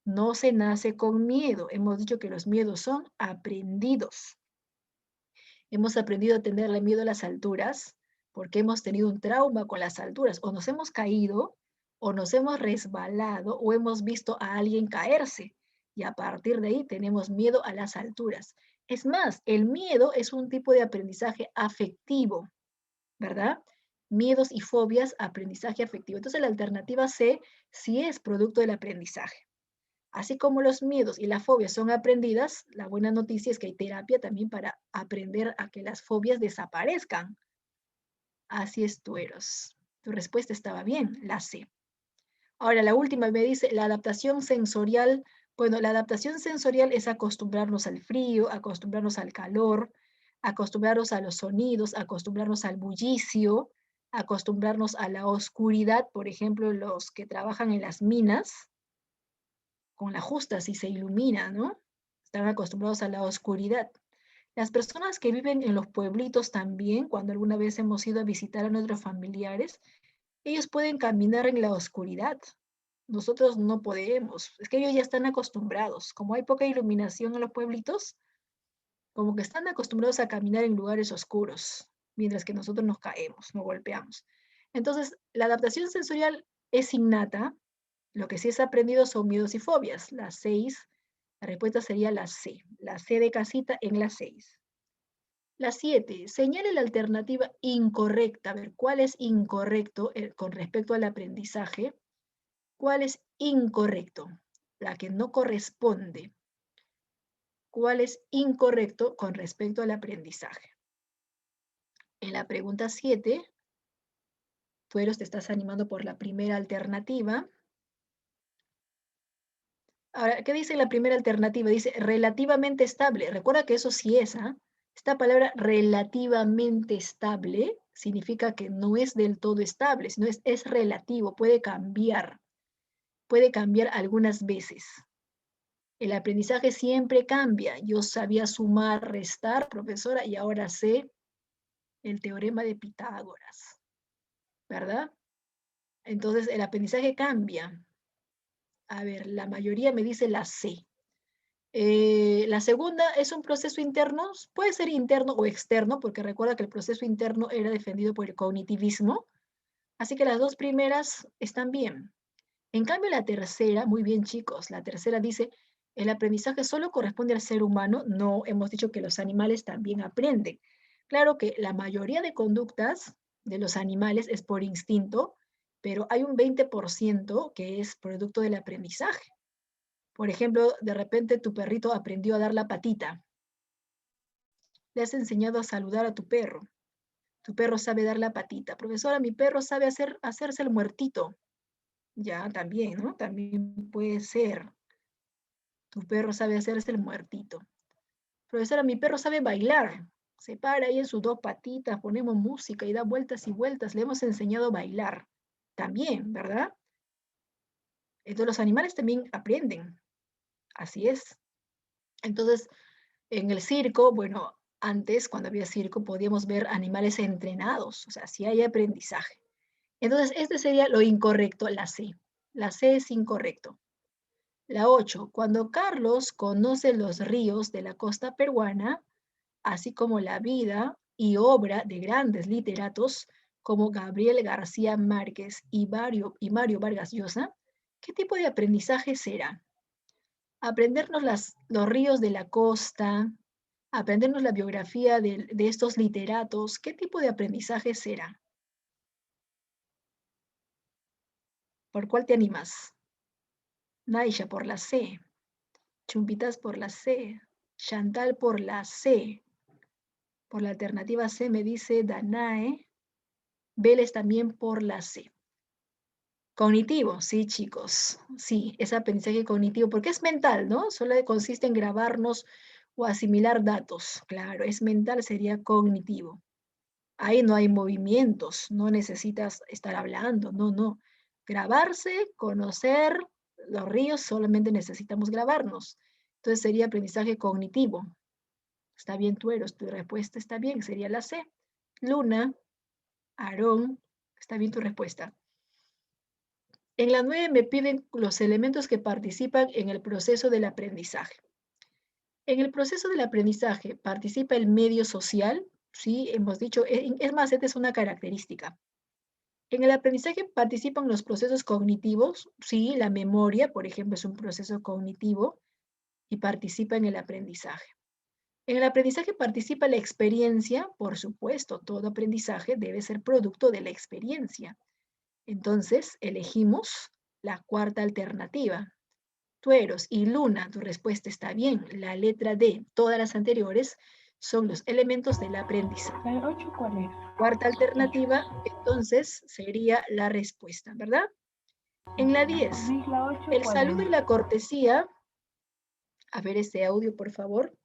S2: No se nace con miedo. Hemos dicho que los miedos son aprendidos. Hemos aprendido a tenerle miedo a las alturas porque hemos tenido un trauma con las alturas. O nos hemos caído, o nos hemos resbalado, o hemos visto a alguien caerse. Y a partir de ahí tenemos miedo a las alturas. Es más, el miedo es un tipo de aprendizaje afectivo, ¿verdad? Miedos y fobias, aprendizaje afectivo. Entonces la alternativa C sí es producto del aprendizaje. Así como los miedos y las fobias son aprendidas, la buena noticia es que hay terapia también para aprender a que las fobias desaparezcan. Así es, Tueros. Tu respuesta estaba bien, la C. Ahora, la última me dice, la adaptación sensorial. Bueno, la adaptación sensorial es acostumbrarnos al frío, acostumbrarnos al calor, acostumbrarnos a los sonidos, acostumbrarnos al bullicio, acostumbrarnos a la oscuridad. Por ejemplo, los que trabajan en las minas, con la justa, si se ilumina, ¿no? Están acostumbrados a la oscuridad. Las personas que viven en los pueblitos también, cuando alguna vez hemos ido a visitar a nuestros familiares, ellos pueden caminar en la oscuridad. Nosotros no podemos. Es que ellos ya están acostumbrados. Como hay poca iluminación en los pueblitos, como que están acostumbrados a caminar en lugares oscuros, mientras que nosotros nos caemos, nos golpeamos. Entonces, la adaptación sensorial es innata. Lo que sí es aprendido son miedos y fobias. Las 6, la respuesta sería la C de casita en la 6. La 7, señale la alternativa incorrecta. A ver, ¿cuál es incorrecto con respecto al aprendizaje? ¿Cuál es incorrecto? La que no corresponde. ¿Cuál es incorrecto con respecto al aprendizaje? En la pregunta 7, Tueros, te estás animando por la primera alternativa. Ahora, ¿qué dice la primera alternativa? Dice relativamente estable. Recuerda que eso sí es, ¿ah? Esta palabra relativamente estable significa que no es del todo estable, sino es relativo, puede cambiar algunas veces. El aprendizaje siempre cambia. Yo sabía sumar, restar, profesora, y ahora sé el teorema de Pitágoras, ¿verdad? Entonces, el aprendizaje cambia. A ver, la mayoría me dice la C. La segunda es un proceso interno, puede ser interno o externo, porque recuerda que el proceso interno era defendido por el cognitivismo, así que las dos primeras están bien. En cambio, la tercera, muy bien chicos, la tercera dice, el aprendizaje solo corresponde al ser humano, no hemos dicho que los animales también aprenden. Claro que la mayoría de conductas de los animales es por instinto, pero hay un 20% que es producto del aprendizaje. Por ejemplo, de repente tu perrito aprendió a dar la patita. Le has enseñado a saludar a tu perro. Tu perro sabe dar la patita. Profesora, mi perro sabe hacerse el muertito. Ya, también, ¿no? También puede ser. Tu perro sabe hacerse el muertito. Profesora, mi perro sabe bailar. Se para ahí en sus dos patitas, ponemos música y da vueltas y vueltas. Le hemos enseñado a bailar. También, ¿verdad? Entonces los animales también aprenden. Así es. Entonces, en el circo, bueno, antes cuando había circo podíamos ver animales entrenados, o sea, sí hay aprendizaje. Entonces, este sería lo incorrecto, la C. La C es incorrecto. La 8, cuando Carlos conoce los ríos de la costa peruana, así como la vida y obra de grandes literatos como Gabriel García Márquez y Mario Vargas Llosa, ¿qué tipo de aprendizaje será? Aprendernos los ríos de la costa, aprendernos la biografía de estos literatos, ¿qué tipo de aprendizaje será? ¿Por cuál te animas? Naisha por la C, Chumpitas por la C, Chantal por la C, por la alternativa C me dice Danae, Vélez también por la C. Cognitivo, sí chicos, sí, es aprendizaje cognitivo, porque es mental, ¿no? Solo consiste en grabarnos o asimilar datos. Claro, es mental, sería cognitivo. Ahí no hay movimientos, no necesitas estar hablando, no, no. Grabarse, conocer los ríos, solamente necesitamos grabarnos. Entonces sería aprendizaje cognitivo. Está bien, Tueros, tu respuesta está bien, sería la C. Luna, Aarón, está bien tu respuesta. En la 9 me piden los elementos que participan en el proceso del aprendizaje. En el proceso del aprendizaje participa el medio social, sí, hemos dicho, es más, esta es una característica. En el aprendizaje participan los procesos cognitivos, sí, la memoria, por ejemplo, es un proceso cognitivo y participa en el aprendizaje. En el aprendizaje participa la experiencia, por supuesto, todo aprendizaje debe ser producto de la experiencia. Entonces, elegimos la cuarta alternativa. Tueros y Luna, tu respuesta está bien. La letra D, todas las anteriores, son los elementos del aprendizaje.
S4: ¿La 8 cuál era?
S2: Cuarta alternativa, entonces, sería la respuesta, ¿verdad? En la 10, el saludo y la cortesía. A ver este audio, por favor.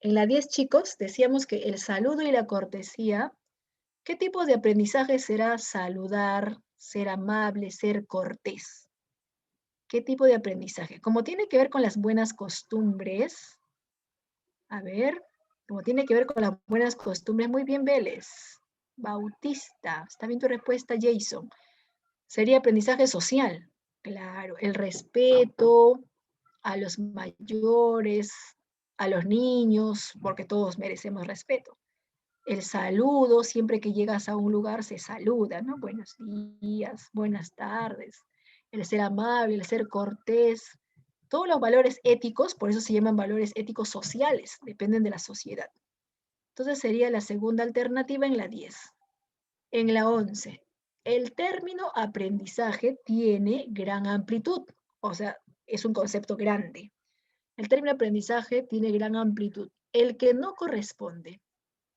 S2: En la 10, chicos, decíamos que el saludo y la cortesía, ¿qué tipo de aprendizaje será saludar, ser amable, ser cortés? ¿Qué tipo de aprendizaje? Como tiene que ver con las buenas costumbres, a ver, como tiene que ver con las buenas costumbres, muy bien, Vélez. Bautista, está bien tu respuesta, Jason. Sería aprendizaje social, Claro, el respeto a los mayores, a los niños, porque todos merecemos respeto. El saludo, siempre que llegas a un lugar se saluda, ¿no? Buenos días, buenas tardes. El ser amable, el ser cortés. Todos los valores éticos, por eso se llaman valores éticos sociales, dependen de la sociedad. Entonces sería la segunda alternativa en la 10. En la 11, el término aprendizaje tiene gran amplitud, o sea, es un concepto grande. El término aprendizaje tiene gran amplitud. El que no corresponde.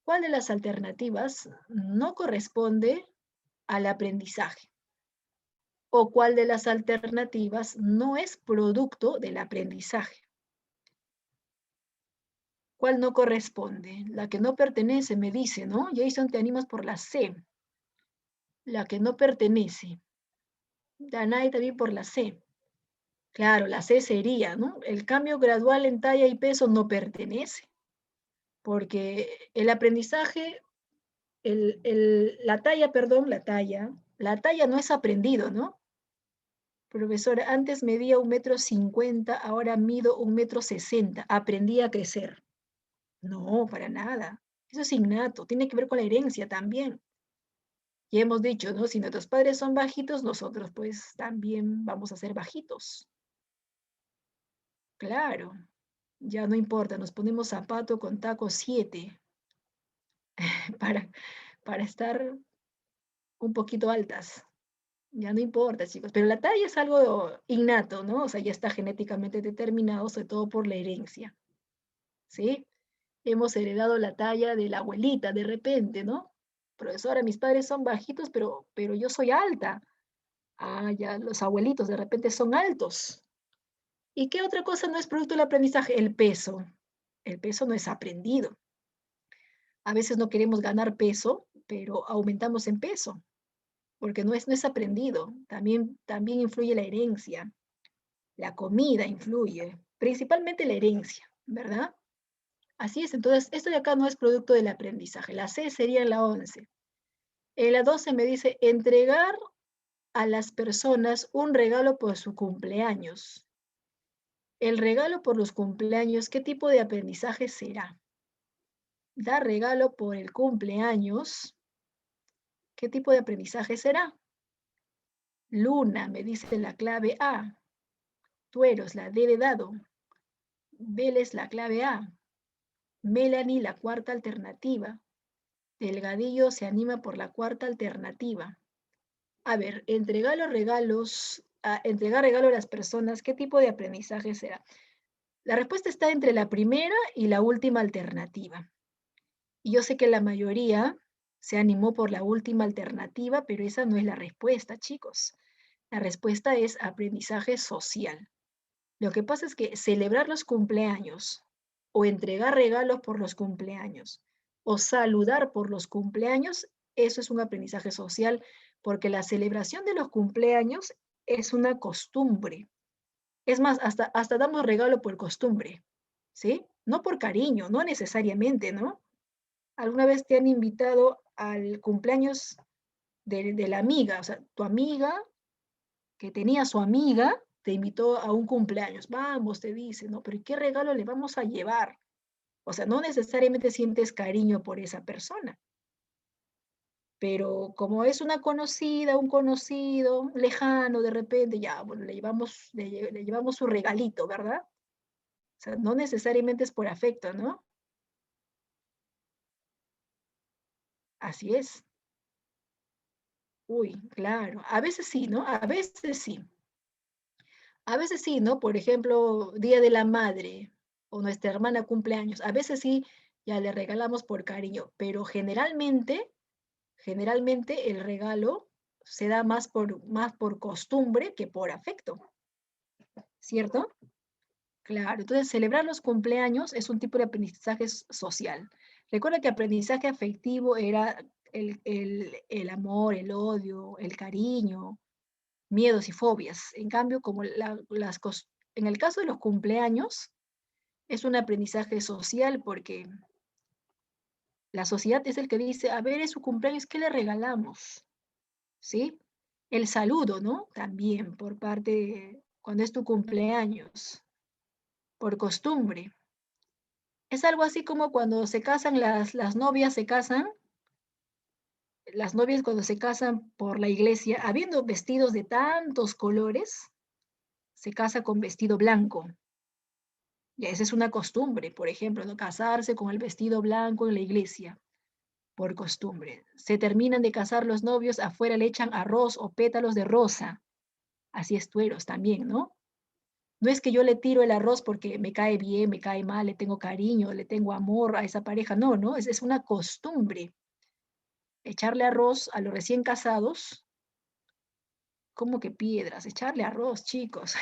S2: ¿Cuál de las alternativas no corresponde al aprendizaje? ¿O cuál de las alternativas no es producto del aprendizaje? ¿Cuál no corresponde? La que no pertenece, me dice, ¿no? Jason, te animas por la C. La que no pertenece. Danay también por la C. Claro, la C sería, ¿no? El cambio gradual en talla y peso no pertenece, porque el aprendizaje, la talla no es aprendido, ¿no? Profesora, antes medía 1,50 m, ahora mido 1,60 m. Aprendí a crecer. No, para nada. Eso es innato, tiene que ver con la herencia también. Y hemos dicho, ¿no? Si nuestros padres son bajitos, nosotros pues también vamos a ser bajitos. Claro, ya no importa, nos ponemos zapato con taco 7 para, para estar un poquito altas. Ya no importa, chicos, pero la talla es algo innato, ¿no? O sea, ya está genéticamente determinado, sobre todo por la herencia, ¿sí? Hemos heredado la talla de la abuelita de repente, ¿no? Profesora, mis padres son bajitos, pero yo soy alta. Ah, ya los abuelitos de repente son altos. ¿Y qué otra cosa no es producto del aprendizaje? El peso. El peso no es aprendido. A veces no queremos ganar peso, pero aumentamos en peso, porque no es aprendido. También influye la herencia. La comida influye, principalmente la herencia, ¿verdad? Así es, entonces esto de acá no es producto del aprendizaje. La C sería en la 11. En la 12 me dice entregar a las personas un regalo por su cumpleaños. El regalo por los cumpleaños, ¿qué tipo de aprendizaje será? Dar regalo por el cumpleaños, ¿qué tipo de aprendizaje será? Luna me dice la clave A. Tueros, la D de dado. Vélez, la clave A. Melanie, la cuarta alternativa. Delgadillo se anima por la cuarta alternativa. A ver, entregar regalo a las personas, ¿qué tipo de aprendizaje será? La respuesta está entre la primera y la última alternativa. Y yo sé que la mayoría se animó por la última alternativa, pero esa no es la respuesta, chicos. La respuesta es aprendizaje social. Lo que pasa es que celebrar los cumpleaños o entregar regalos por los cumpleaños o saludar por los cumpleaños, eso es un aprendizaje social porque la celebración de los cumpleaños es una costumbre. Es más, hasta damos regalo por costumbre, ¿sí? No por cariño, no necesariamente, ¿no? ¿Alguna vez te han invitado al cumpleaños de la amiga? O sea, tu amiga que tenía su amiga, te invitó a un cumpleaños. Vamos, te dice, ¿no? Pero ¿qué regalo le vamos a llevar? O sea, no necesariamente sientes cariño por esa persona. Pero como es una conocida, un conocido, lejano, de repente, ya, bueno, le llevamos su regalito, ¿verdad? O sea, no necesariamente es por afecto, ¿no? Así es. Uy, claro. A veces sí, ¿no? A veces sí. A veces sí, ¿no? Por ejemplo, Día de la Madre o nuestra hermana cumpleaños. A veces sí, ya le regalamos por cariño, pero generalmente el regalo se da más por costumbre que por afecto, ¿cierto? Claro, entonces celebrar los cumpleaños es un tipo de aprendizaje social. Recuerda que aprendizaje afectivo era el amor, el odio, el cariño, miedos y fobias. En cambio, como en el caso de los cumpleaños, es un aprendizaje social porque la sociedad es el que dice, a ver, es su cumpleaños, ¿qué le regalamos? ¿Sí? El saludo, ¿no? También por parte, cuando es tu cumpleaños, por costumbre. Es algo así como cuando se casan las novias, se casan, las novias cuando se casan por la iglesia, habiendo vestidos de tantos colores, se casa con vestido blanco. Ya esa es una costumbre, por ejemplo, ¿no? Casarse con el vestido blanco en la iglesia, por costumbre. Se terminan de casar los novios, afuera le echan arroz o pétalos de rosa. Así es tueros también, ¿no? No es que yo le tiro el arroz porque me cae bien, me cae mal, le tengo cariño, le tengo amor a esa pareja. No, no, es una costumbre. Echarle arroz a los recién casados, ¿cómo que piedras? Echarle arroz, chicos.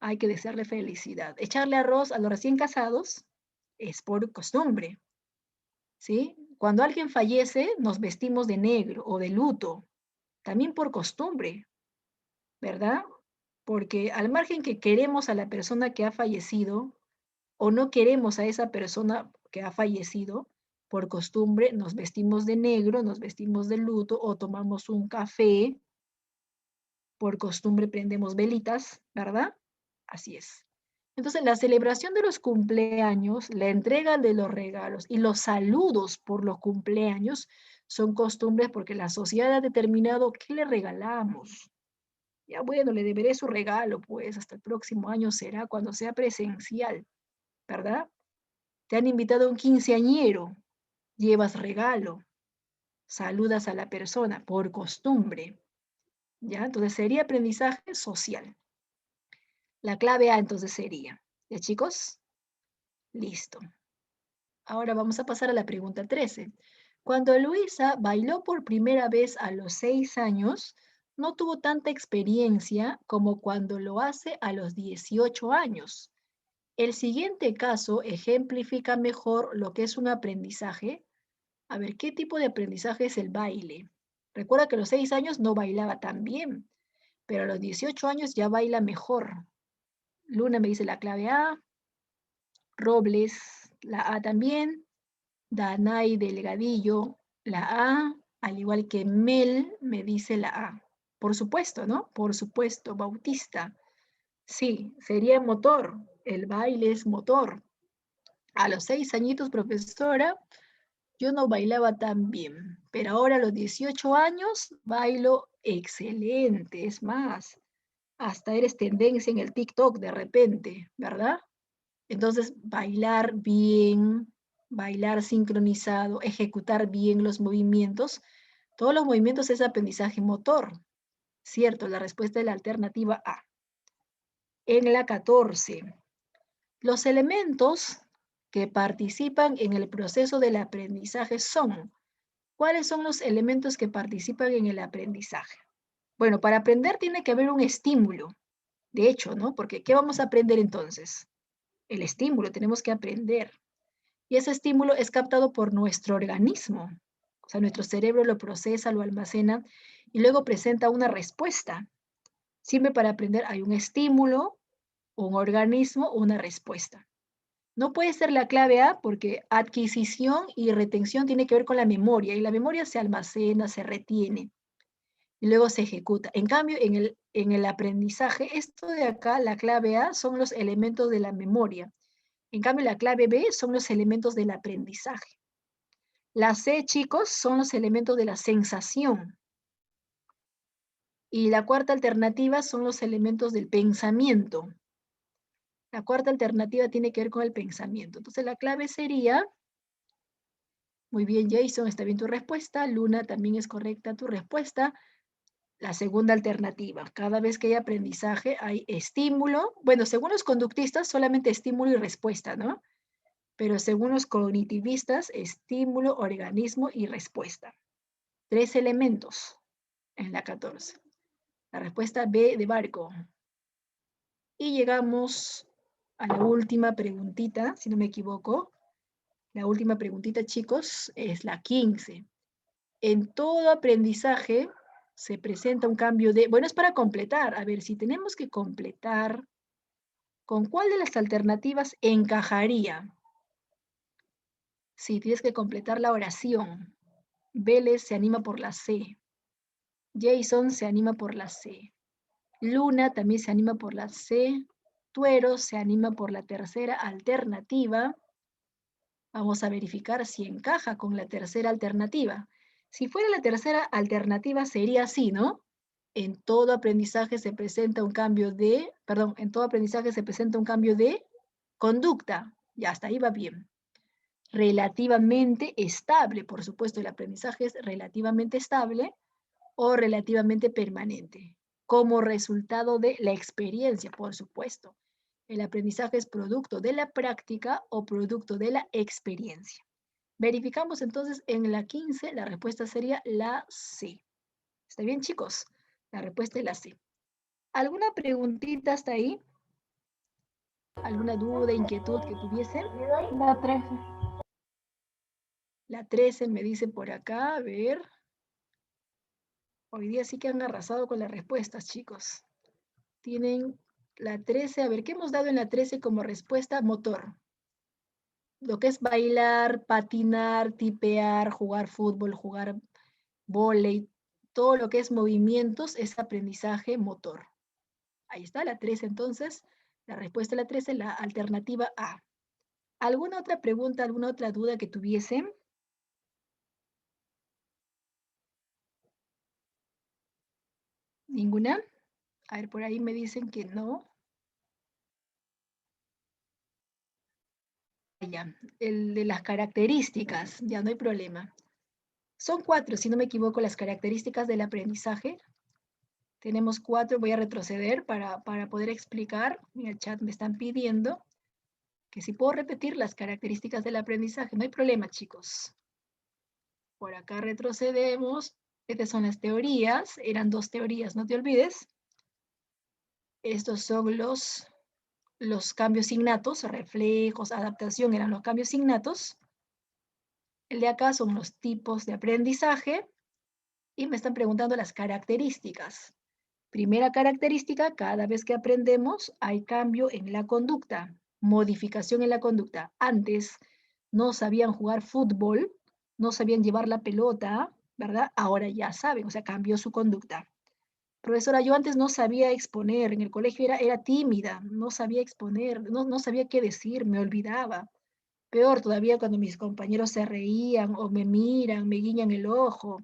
S2: Hay que desearle felicidad. Echarle arroz a los recién casados es por costumbre, ¿sí? Cuando alguien fallece, nos vestimos de negro o de luto, también por costumbre, ¿verdad? Porque al margen que queremos a la persona que ha fallecido o no queremos a esa persona que ha fallecido, por costumbre nos vestimos de negro, nos vestimos de luto o tomamos un café, por costumbre prendemos velitas, ¿verdad? Así es. Entonces, la celebración de los cumpleaños, la entrega de los regalos y los saludos por los cumpleaños son costumbres porque la sociedad ha determinado qué le regalamos. Ya bueno, le deberé su regalo, pues hasta el próximo año será cuando sea presencial, ¿verdad? Te han invitado a un quinceañero, llevas regalo, saludas a la persona por costumbre, ¿ya? Entonces sería aprendizaje social. La clave A entonces sería, ¿ya chicos? Listo. Ahora vamos a pasar a la pregunta 13. Cuando Luisa bailó por primera vez a los 6 años, no tuvo tanta experiencia como cuando lo hace a los 18 años. El siguiente caso ejemplifica mejor lo que es un aprendizaje. A ver, ¿qué tipo de aprendizaje es el baile? Recuerda que a los 6 años no bailaba tan bien, pero a los 18 años ya baila mejor. Luna me dice la clave A, Robles, la A también, Danay Delgadillo, la A, al igual que Mel me dice la A. Por supuesto, ¿no? Por supuesto, Bautista. Sí, sería motor. El baile es motor. A los 6 añitos, profesora, yo no bailaba tan bien, pero ahora a los 18 años bailo excelente. Es más, hasta eres tendencia en el TikTok de repente, ¿verdad? Entonces, bailar bien, bailar sincronizado, ejecutar bien los movimientos, todos los movimientos es aprendizaje motor, ¿cierto? La respuesta es la alternativa A. En la 14, los elementos que participan en el proceso del aprendizaje son, ¿cuáles son los elementos que participan en el aprendizaje? Bueno, para aprender tiene que haber un estímulo, de hecho, ¿no? Porque ¿qué vamos a aprender entonces? El estímulo, tenemos que aprender. Y ese estímulo es captado por nuestro organismo. O sea, nuestro cerebro lo procesa, lo almacena y luego presenta una respuesta. Sirve para aprender, hay un estímulo, un organismo, una respuesta. No puede ser la clave A porque adquisición y retención tiene que ver con la memoria y la memoria se almacena, se retiene y luego se ejecuta. En cambio, en el aprendizaje, esto de acá, la clave A, son los elementos de la memoria. En cambio, la clave B son los elementos del aprendizaje. La C, chicos, son los elementos de la sensación. Y la cuarta alternativa son los elementos del pensamiento. La cuarta alternativa tiene que ver con el pensamiento. Entonces, la clave sería, muy bien, Jason, está bien tu respuesta. Luna, también es correcta tu respuesta. La segunda alternativa, cada vez que hay aprendizaje hay estímulo. Bueno, según los conductistas, solamente estímulo y respuesta, ¿no? Pero según los cognitivistas, estímulo, organismo y respuesta. 3 elementos en la 14. La respuesta B de barco. Y llegamos a la última preguntita, si no me equivoco. La última preguntita, chicos, es la 15. En todo aprendizaje se presenta un cambio de... Bueno, es para completar. A ver, si tenemos que completar, ¿con cuál de las alternativas encajaría? Si tienes que completar la oración. Vélez se anima por la C. Jason se anima por la C. Luna también se anima por la C. Tuero se anima por la tercera alternativa. Vamos a verificar si encaja con la tercera alternativa. Si fuera la tercera alternativa sería así, ¿no? En todo aprendizaje se presenta un cambio de, perdón, en todo aprendizaje se presenta un cambio de conducta. Ya hasta ahí va bien. Relativamente estable, por supuesto, el aprendizaje es relativamente estable o relativamente permanente, como resultado de la experiencia, por supuesto. El aprendizaje es producto de la práctica o producto de la experiencia. Verificamos entonces en la 15, la respuesta sería la C. ¿Está bien, chicos? La respuesta es la C. ¿Alguna preguntita hasta ahí? ¿Alguna duda, inquietud que tuviesen?
S3: La 13.
S2: La 13 me dice por acá, a ver. Hoy día sí que han arrasado con las respuestas, chicos. Tienen la 13, a ver, ¿qué hemos dado en la 13 como respuesta? Motor. Lo que es bailar, patinar, tipear, jugar fútbol, jugar vóley, todo lo que es movimientos es aprendizaje motor. Ahí está, la 13 entonces. La respuesta a la 13, la alternativa A. ¿Alguna otra pregunta, alguna otra duda que tuviesen? ¿Ninguna? A ver, por ahí me dicen que no. Ya, el de las características, ya no hay problema. Son 4, si no me equivoco, las características del aprendizaje. Tenemos 4, voy a retroceder para poder explicar. En el chat me están pidiendo que si puedo repetir las características del aprendizaje. No hay problema, chicos. Por acá retrocedemos. Estas son las teorías. Eran 2 teorías, no te olvides. Estos son los cambios innatos, reflejos, adaptación, eran los cambios innatos. El de acá son los tipos de aprendizaje. Y me están preguntando las características. Primera característica, cada vez que aprendemos hay cambio en la conducta, modificación en la conducta. Antes no sabían jugar fútbol, no sabían llevar la pelota, ¿verdad? Ahora ya saben, o sea, cambió su conducta. Profesora, yo antes no sabía exponer, en el colegio era tímida, no sabía exponer, no sabía qué decir, me olvidaba. Peor todavía cuando mis compañeros se reían o me miran, me guiñan el ojo.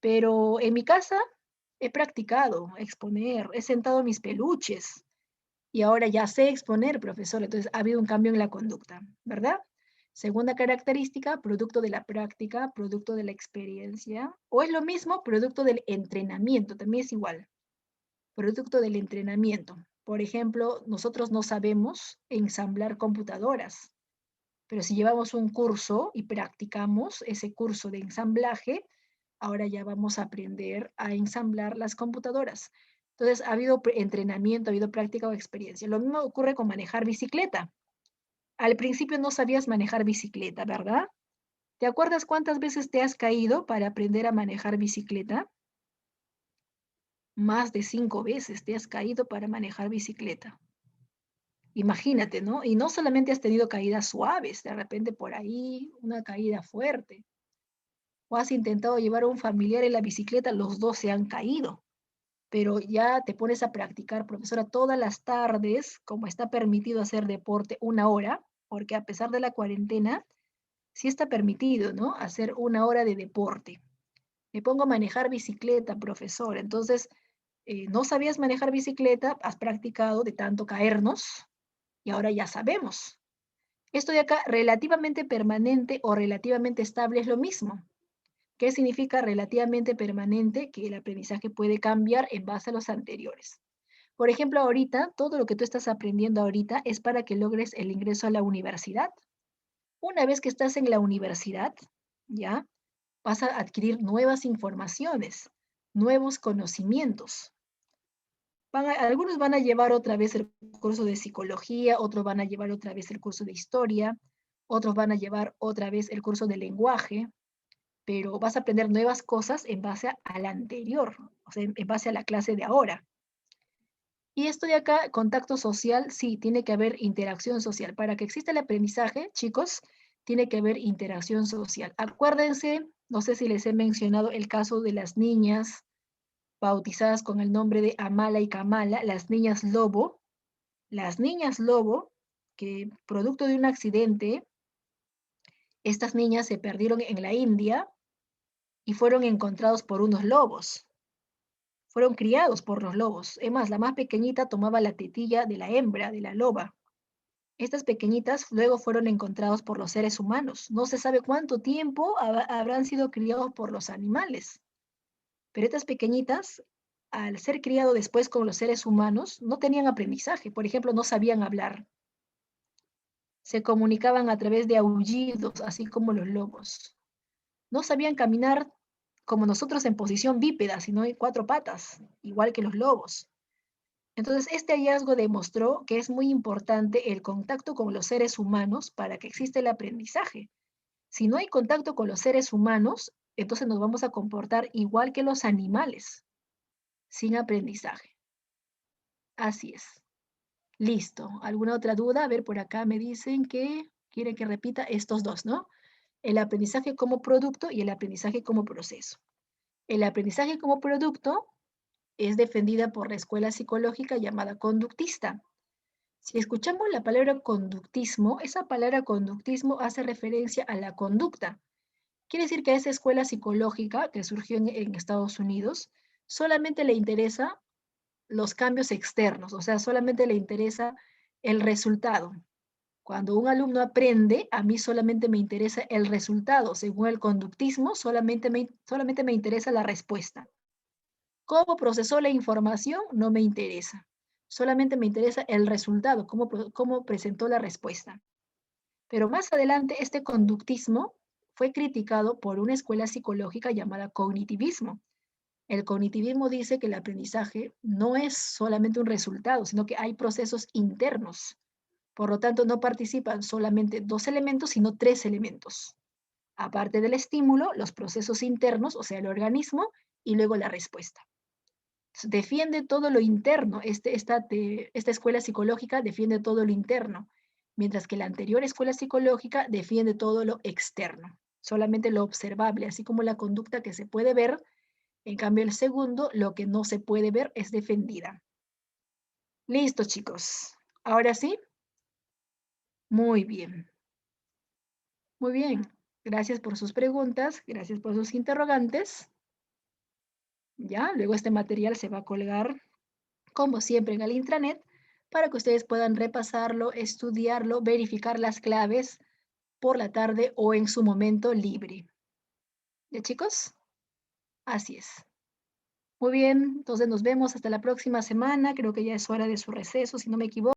S2: Pero en mi casa he practicado exponer, he sentado mis peluches y ahora ya sé exponer, profesor. Entonces ha habido un cambio en la conducta, ¿verdad? Segunda característica, producto de la práctica, producto de la experiencia. O es lo mismo, producto del entrenamiento, también es igual. Producto del entrenamiento. Por ejemplo, nosotros no sabemos ensamblar computadoras, pero si llevamos un curso y practicamos ese curso de ensamblaje, ahora ya vamos a aprender a ensamblar las computadoras. Entonces, ha habido entrenamiento, ha habido práctica o experiencia. Lo mismo ocurre con manejar bicicleta. Al principio no sabías manejar bicicleta, ¿verdad? ¿Te acuerdas cuántas veces te has caído para aprender a manejar bicicleta? Más de 5 veces te has caído para manejar bicicleta. Imagínate, ¿no? Y no solamente has tenido caídas suaves, de repente por ahí una caída fuerte. O has intentado llevar a un familiar en la bicicleta, los dos se han caído. Pero ya te pones a practicar, profesora, todas las tardes, como está permitido hacer deporte 1 hora, porque a pesar de la cuarentena, sí está permitido, ¿no? Hacer 1 hora de deporte. Me pongo a manejar bicicleta, profesor. Entonces, no sabías manejar bicicleta, has practicado de tanto caernos y ahora ya sabemos. Esto de acá, relativamente permanente o relativamente estable es lo mismo. ¿Qué significa relativamente permanente? Que el aprendizaje puede cambiar en base a los anteriores. Por ejemplo, ahorita, todo lo que tú estás aprendiendo ahorita es para que logres el ingreso a la universidad. Una vez que estás en la universidad, ya vas a adquirir nuevas informaciones, nuevos conocimientos. Algunos van a llevar otra vez el curso de psicología, otros van a llevar otra vez el curso de historia, otros van a llevar otra vez el curso de lenguaje, pero vas a aprender nuevas cosas en base al anterior, o sea, en base a la clase de ahora. Y esto de acá, contacto social, sí, tiene que haber interacción social. Para que exista el aprendizaje, chicos, tiene que haber interacción social. Acuérdense, no sé si les he mencionado el caso de las niñas bautizadas con el nombre de Amala y Kamala, las niñas lobo. Las niñas lobo, que producto de un accidente, estas niñas se perdieron en la India y fueron encontrados por unos lobos. Fueron criados por los lobos. Es más, la más pequeñita tomaba la tetilla de la hembra, de la loba. Estas pequeñitas luego fueron encontrados por los seres humanos. No se sabe cuánto tiempo habrán sido criados por los animales. Pero estas pequeñitas, al ser criados después con los seres humanos, no tenían aprendizaje. Por ejemplo, no sabían hablar. Se comunicaban a través de aullidos, así como los lobos. No sabían caminar como nosotros en posición bípeda, sino en 4 patas, igual que los lobos. Entonces, este hallazgo demostró que es muy importante el contacto con los seres humanos para que exista el aprendizaje. Si no hay contacto con los seres humanos, entonces nos vamos a comportar igual que los animales, sin aprendizaje. Así es. Listo. ¿Alguna otra duda? A ver, por acá me dicen que quiere que repita estos dos, ¿no? El aprendizaje como producto y el aprendizaje como proceso. El aprendizaje como producto es defendida por la escuela psicológica llamada conductista. Si escuchamos la palabra conductismo, esa palabra conductismo hace referencia a la conducta. Quiere decir que a esa escuela psicológica que surgió en Estados Unidos solamente le interesa los cambios externos, o sea, solamente le interesa el resultado. Cuando un alumno aprende, a mí solamente me interesa el resultado. Según el conductismo, solamente me interesa la respuesta. ¿Cómo procesó la información? No me interesa. Solamente me interesa el resultado, cómo presentó la respuesta. Pero más adelante, este conductismo fue criticado por una escuela psicológica llamada cognitivismo. El cognitivismo dice que el aprendizaje no es solamente un resultado, sino que hay procesos internos. Por lo tanto, no participan solamente 2 elementos, sino 3 elementos. Aparte del estímulo, los procesos internos, o sea, el organismo, y luego la respuesta. Defiende todo lo interno. Esta escuela psicológica defiende todo lo interno, mientras que la anterior escuela psicológica defiende todo lo externo, solamente lo observable, así como la conducta que se puede ver. En cambio, el segundo, lo que no se puede ver, es defendida. Listo, chicos. Ahora sí. Muy bien. Muy bien. Gracias por sus preguntas, gracias por sus interrogantes. Ya, luego este material se va a colgar, como siempre, en el intranet, para que ustedes puedan repasarlo, estudiarlo, verificar las claves por la tarde o en su momento libre. ¿Ya, chicos? Así es. Muy bien, entonces nos vemos hasta la próxima semana. Creo que ya es hora de su receso, si no me equivoco.